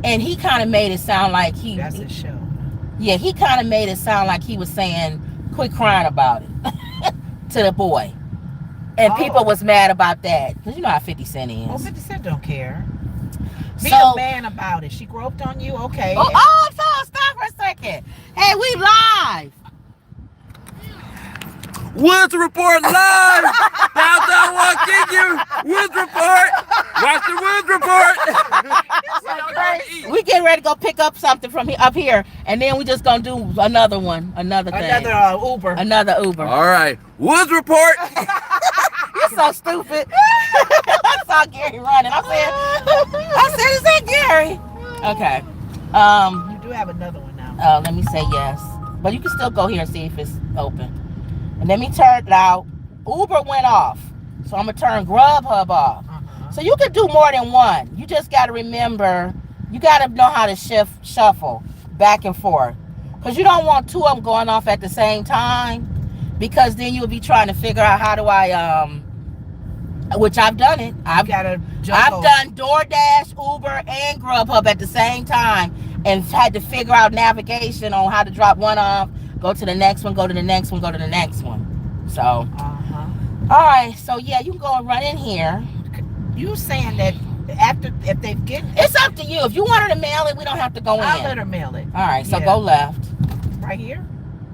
and he kind of made it sound like that's his show. Yeah, he kind of made it sound like he was saying, quit crying about it to the boy. And people was mad about that. Because you know how 50 Cent is. Well, 50 Cent don't care. Be a man about it. She groped on you, okay. Stop for a second. Hey, we live. Woods Report live. Downtown Waukegan. Woods Report. Watch the Woods Report. We getting ready to go pick up something from up here, and then we just gonna do another one, another Uber. Another Uber. All right. Woods Report. You're so stupid. I saw Gary running. I said, is that Gary? Okay. You do have another one now. Let me say yes. But you can still go here and see if it's open. And let me turn it out. Uber went off. So I'm going to turn Grubhub off. So you can do more than one. You just got to remember, you got to know how to shuffle back and forth. Because you don't want two of them going off at the same time. Because then you'll be trying to figure out how do I, which I've done it. I've done DoorDash, Uber, and Grubhub at the same time. And had to figure out navigation on how to drop one off, go to the next one, go to the next one, go to the next one. So, all right. So, yeah, you can go and run in here. You saying that if they've getting... It's up to you. If you want her to mail it, we don't have to go in. I'll let her mail it. All right. So, go left. Right here?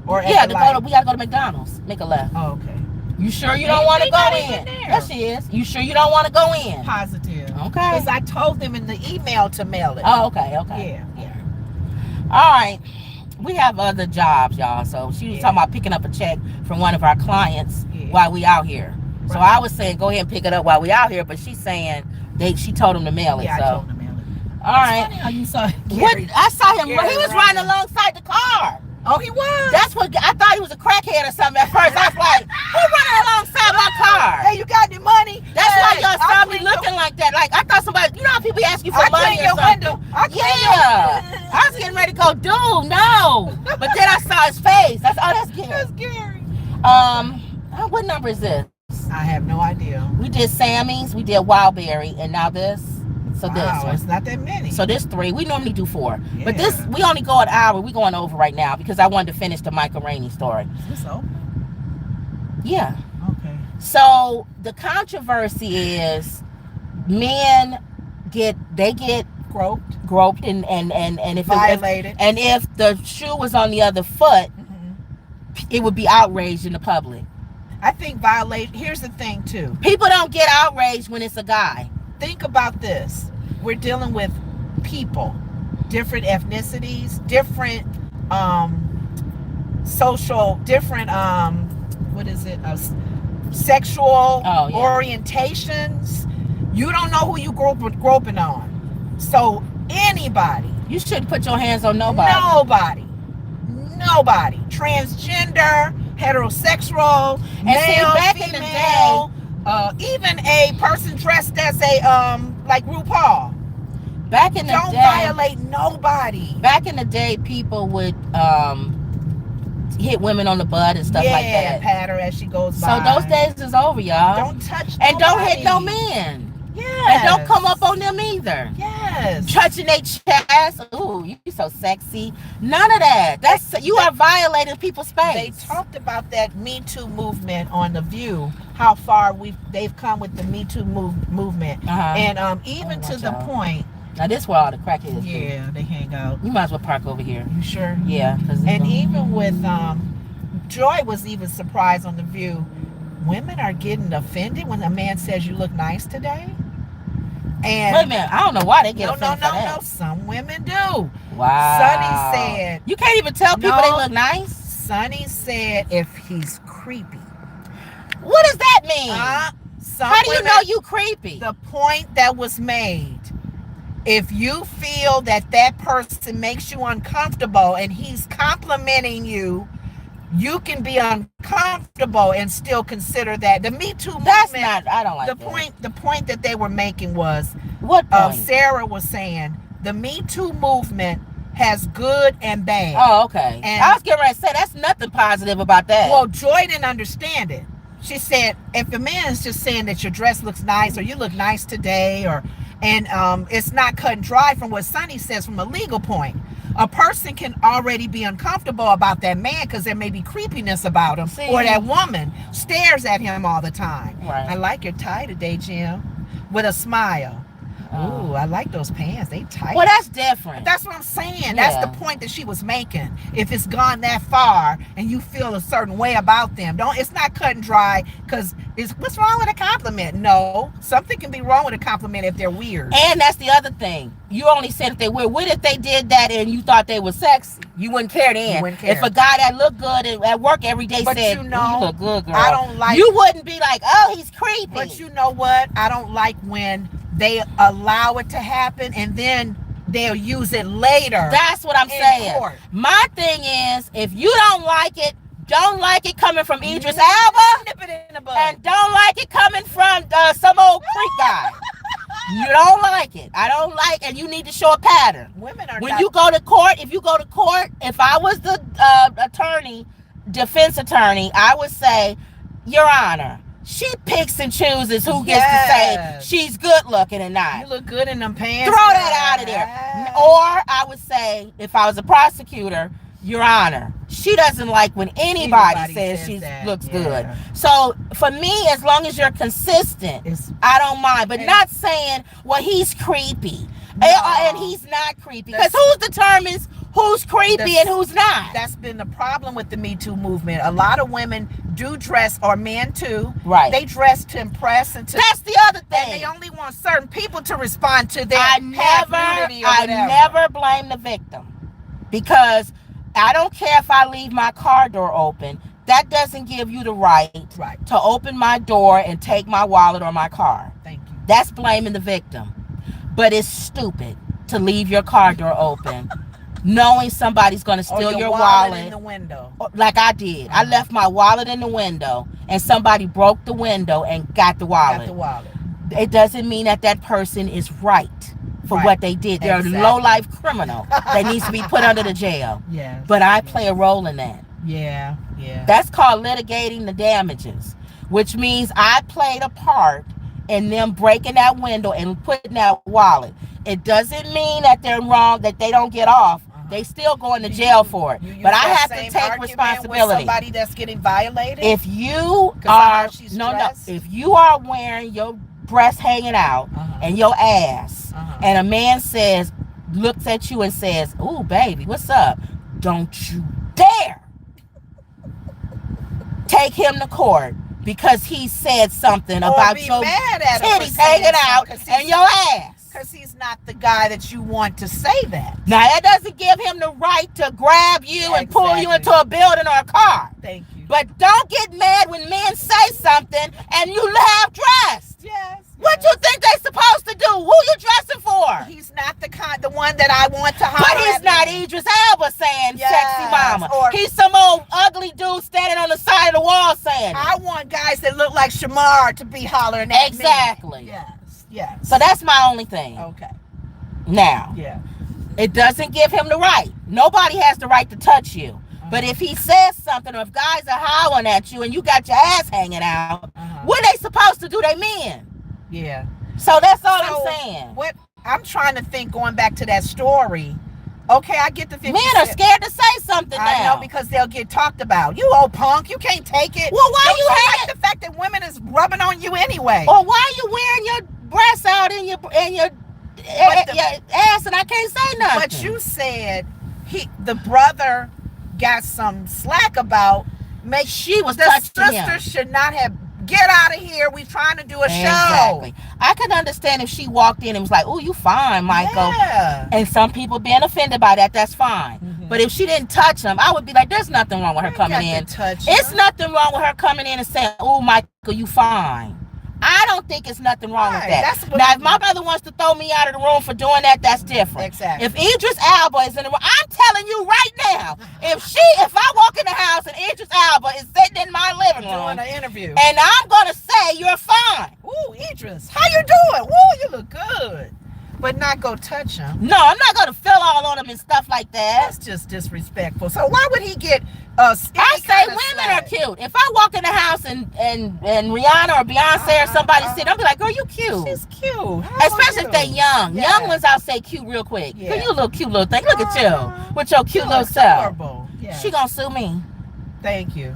Or we got to go to McDonald's. Make a left. Oh, okay. You sure you don't want to go in? Yes, she is. You sure you don't want to go in? Positive. Okay. Because I told them in the email to mail it. Oh, okay. Yeah. All right. We have other jobs, y'all. So she was talking about picking up a check from one of our clients while we out here. Right. So I was saying go ahead and pick it up while we out here, but she's saying she told him to mail it. Yeah, I told him to mail it. All right. Funny how you saw Gary. I saw him. Gary he was riding alongside the car. Oh, he was? That's what I thought he was a crackhead or something at first. I was like, who running alongside my car? Hey, you got any money? That's why y'all saw me looking like that. Like I thought somebody, how people ask you for money or something. I was getting ready to go, dude, no. But then I saw his face. That's Gary. That's Gary. What number is this? I have no idea. We did Sammy's, we did Wildberry, and now this. So this one. It's not that many. So this 3. We normally do 4. Yeah. But this, we only go an hour. We're going over right now because I wanted to finish the Michael Rainey story. Is this open? Yeah. Okay. So the controversy is men get groped and if violated. And if the shoe was on the other foot, it would be outraged in the public. I think here's the thing too. People don't get outraged when it's a guy. Think about this. We're dealing with people, different ethnicities, different social, different sexual orientations. You don't know who you groping on. So anybody. You shouldn't put your hands on nobody. Nobody. Transgender, heterosexual, And see, male, back in the female, even a person dressed as a like RuPaul. Back in the Don't day, violate nobody. back in the day, people would hit women on the butt and stuff like that. Pat her as she goes So by. those days is over, y'all. Don't touch and don't hit no nobody. men. Yes. And don't come up on them either. Yes. Touching their chest. Ooh, you so sexy. None of that. You are violating people's space. They talked about that Me Too movement on The View, how far they've come with the Me Too movement. And even to the point. Now this where all the crackheads do. Yeah, they hang out. You might as well park over here. You sure? Yeah. And even with Joy was even surprised on The View. Women are getting offended when a man says you look nice today. And wait a minute, I don't know why they get offended for that. No. Some women do. Wow. Sonny said. You can't even tell people they look nice. Sonny said if he's creepy. What does that mean? How do you know you creepy? The point that was made. If you feel that person makes you uncomfortable and he's complimenting you, you can be uncomfortable and still consider that. The Me Too movement. That's not. I don't like that. The point that they were making was. What point? Sarah was saying the Me Too movement has good and bad. Oh, okay. And I was getting ready to say that's nothing positive about that. Well, Joy didn't understand it. She said if a man is just saying that your dress looks nice or you look nice today, and it's not cut and dry from what Sonny says from a legal point. A person can already be uncomfortable about that man because there may be creepiness about him. Or that woman stares at him all the time. Right. I like your tie today, Jim, with a smile. Ooh, I like those pants. They tight. Well, that's different. That's what I'm saying. Yeah. That's the point that she was making. If it's gone that far and you feel a certain way about them, it's not cut and dry because what's wrong with a compliment? No, something can be wrong with a compliment if they're weird. And that's the other thing. You only said if they were. What if they did that and you thought they were sexy? You wouldn't care then. You wouldn't care. If a guy that looked good at work every day said, you look good, girl. I don't like. You wouldn't be like, oh, he's creepy. But you know what? I don't like when they allow it to happen and then they'll use it later. That's what I'm saying. Court. My thing is, if you don't like it coming from Idris Elba, nip it in the bud. and don't like it coming from some old creep guy. You don't like it. I don't like it. And you need to show a pattern. Women are when you go to court, if I was the defense attorney, I would say, Your Honor, she picks and chooses who gets to say she's good looking or not. You look good in them pants. Throw that out of there. Or I would say, if I was a prosecutor, Your Honor, she doesn't like when anybody says she looks good. So for me, as long as you're consistent, I don't mind. But not saying, well, he's creepy. And he's not creepy. Because who determines who's creepy and who's not? That's been the problem with the Me Too movement. A lot of women do dress, or men too. Right. They dress to impress and to. That's the other thing. And they only want certain people to respond to their I never blame the victim. Because I don't care if I leave my car door open. That doesn't give you the right to open my door and take my wallet or my car. Thank you. That's blaming the victim. But it's stupid to leave your car door open knowing somebody's going to steal your wallet in the window. Like I did. I left my wallet in the window and somebody broke the window and got the wallet. It doesn't mean that person is right for what they did. They're a low-life criminal that needs to be put under the jail. Yes. But I play a role in that. Yeah. That's called litigating the damages, which means I played a part in them breaking that window and putting that wallet. It doesn't mean that they're wrong, that they don't get off. They still going to jail for it. But I have to take responsibility. Somebody that's getting violated. If you are if you are wearing your breast hanging out and your ass, and a man looks at you and says, "Ooh, baby, what's up?" Don't you dare take him to court because he said something about your titties hanging out and your ass. Because he's not the guy that you want to say that. Now, that doesn't give him the right to grab you and pull you into a building or a car. Thank you. But don't get mad when men say something and you half dressed. Yes. What you think they supposed to do? Who you dressing for? He's not the one that I want to holler But he's at not me. Idris Elba saying Yes, sexy mama. or- He's some old ugly dude standing on the side of the wall saying it. I want guys that look like Shamar to be hollering at Exactly. me. Yes. So that's my only thing. Okay. Now, Yeah. it doesn't give him the right. Nobody has the right to touch you. But if he says something, or if guys are hollering at you and you got your ass hanging out, what are they supposed to do? They men. Yeah. So that's all So, I'm saying. What I'm trying to think, going back to that story. Okay, I get the 50 Men are scared to say something I now. know, because they'll get talked about. You old punk, you can't take it. Well, why Don't you like the fact that women is rubbing on you anyway? Or why you wearing your breasts out in your ass and I can't say nothing? But you said the brother got some slack about she was the touching sister him. should not have. Get out of here. We trying to do a Exactly. show. I could understand if she walked in and was like, "Oh, you fine, Michael." Yeah. And some people being offended by that, that's fine. But if she didn't touch him, I would be like, "There's nothing wrong with her coming in." It's nothing wrong with her coming in and saying, "Oh, Michael, you fine." I don't think it's nothing wrong with that. Now, if my brother wants to throw me out of the room for doing that, that's different. Exactly. If Idris Elba is in the room, I'm telling you right now, if I walk in the house and Idris Elba is sitting in my living room doing an interview, and I'm gonna say you're fine. Ooh, Idris, how you doing? Ooh, you look good. But not go touch him. No, I'm not gonna feel all on him and stuff like that. That's just disrespectful. So why would he get I say women are cute. If I walk in the house and Rihanna or Beyonce or somebody sit, I'll be like, girl, you cute. She's cute. Especially if they young. Yeah. Young ones, I'll say cute real quick. Yeah. Girl, you a little cute little thing. Look at you with your cute little self. Yeah. She gonna sue me. Thank you.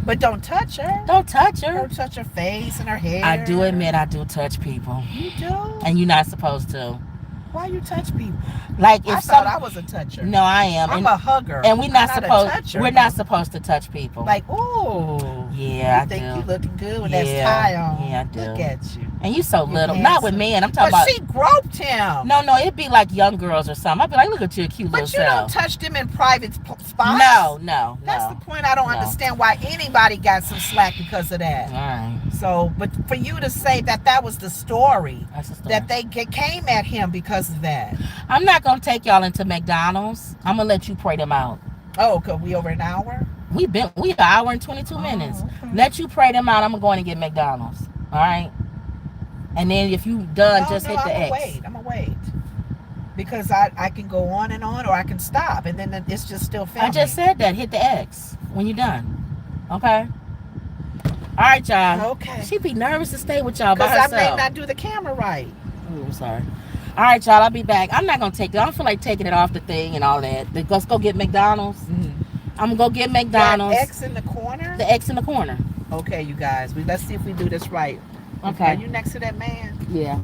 But don't touch her. Don't touch her. Don't touch her face and her hair. I do admit I do touch people. You do? And you're not supposed to. Why you touch people? Like if I thought I was a toucher. No, I am. I'm a hugger. And we're not I'm supposed. a toucher. We're not supposed to touch people. Like, ooh. Yeah, I think do. you looking good with Yeah. that tie on. Yeah, I do. Look at you. And you so You're little. Not with handsome. men. I'm talking But about. she groped him. No, it'd be like young girls or something. I'd be like, look at your cute little But you don't self. touch them in private spots. No. That's the point. I don't understand why anybody got some slack because of that. All right. So, but for you to say that was the story, That's the story. that they came at him because of that. I'm not gonna take y'all into McDonald's. I'm gonna let you pray them out. Oh, cause we over an hour. We an hour and 22 minutes. Okay. Let you pray them out. I'm going to get McDonald's. All right. And then if you done, just hit the X. I'm gonna wait. Because I can go on and on, or I can stop, and then it's just still filming. I just said that. Hit the X when you're done. Okay. All right, y'all. Okay. She be nervous to stay with y'all by Because herself. I may not do the camera right. Ooh, I'm sorry. All right, y'all. I'll be back. I'm not gonna take it. I don't feel like taking it off the thing and all that. Let's go get McDonald's. I'm gonna go get McDonald's. That X in the corner. The X in the corner. Okay, you guys. Let's see if we do this right. Okay. Are you next to that man? Yeah.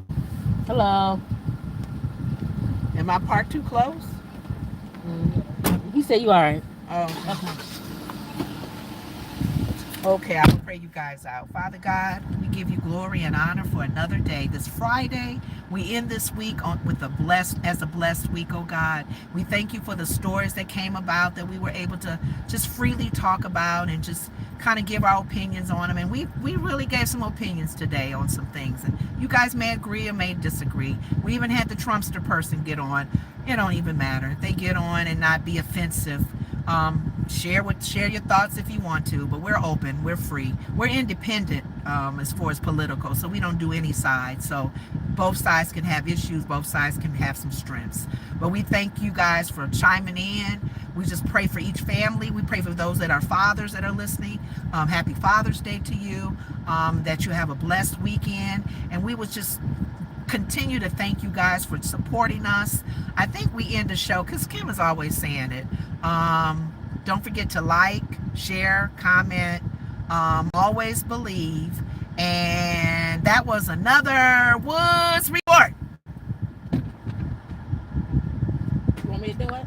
Hello. Am I parked too close? He said you all right. Oh. Okay, I'm going to pray you guys out. Father God, we give you glory and honor for another day. This Friday, we end this week with a blessed week, oh God. We thank you for the stories that came about that we were able to just freely talk about and just kind of give our opinions on them. And we really gave some opinions today on some things. And you guys may agree or may disagree. We even had the Trumpster person get on. It don't even matter. They get on and not be offensive. Share your thoughts if you want to, but we're open, we're free, we're independent as far as political, so we don't do any sides. So both sides can have issues, both sides can have some strengths. But we thank you guys for chiming in. We just pray for each family. We pray for those that are fathers that are listening. Happy Father's Day to you. That you have a blessed weekend, and we would just continue to thank you guys for supporting us. I think we end the show because Kim is always saying it. Don't forget to like, share, comment, always believe. And that was another Woods Report. You want me to do it?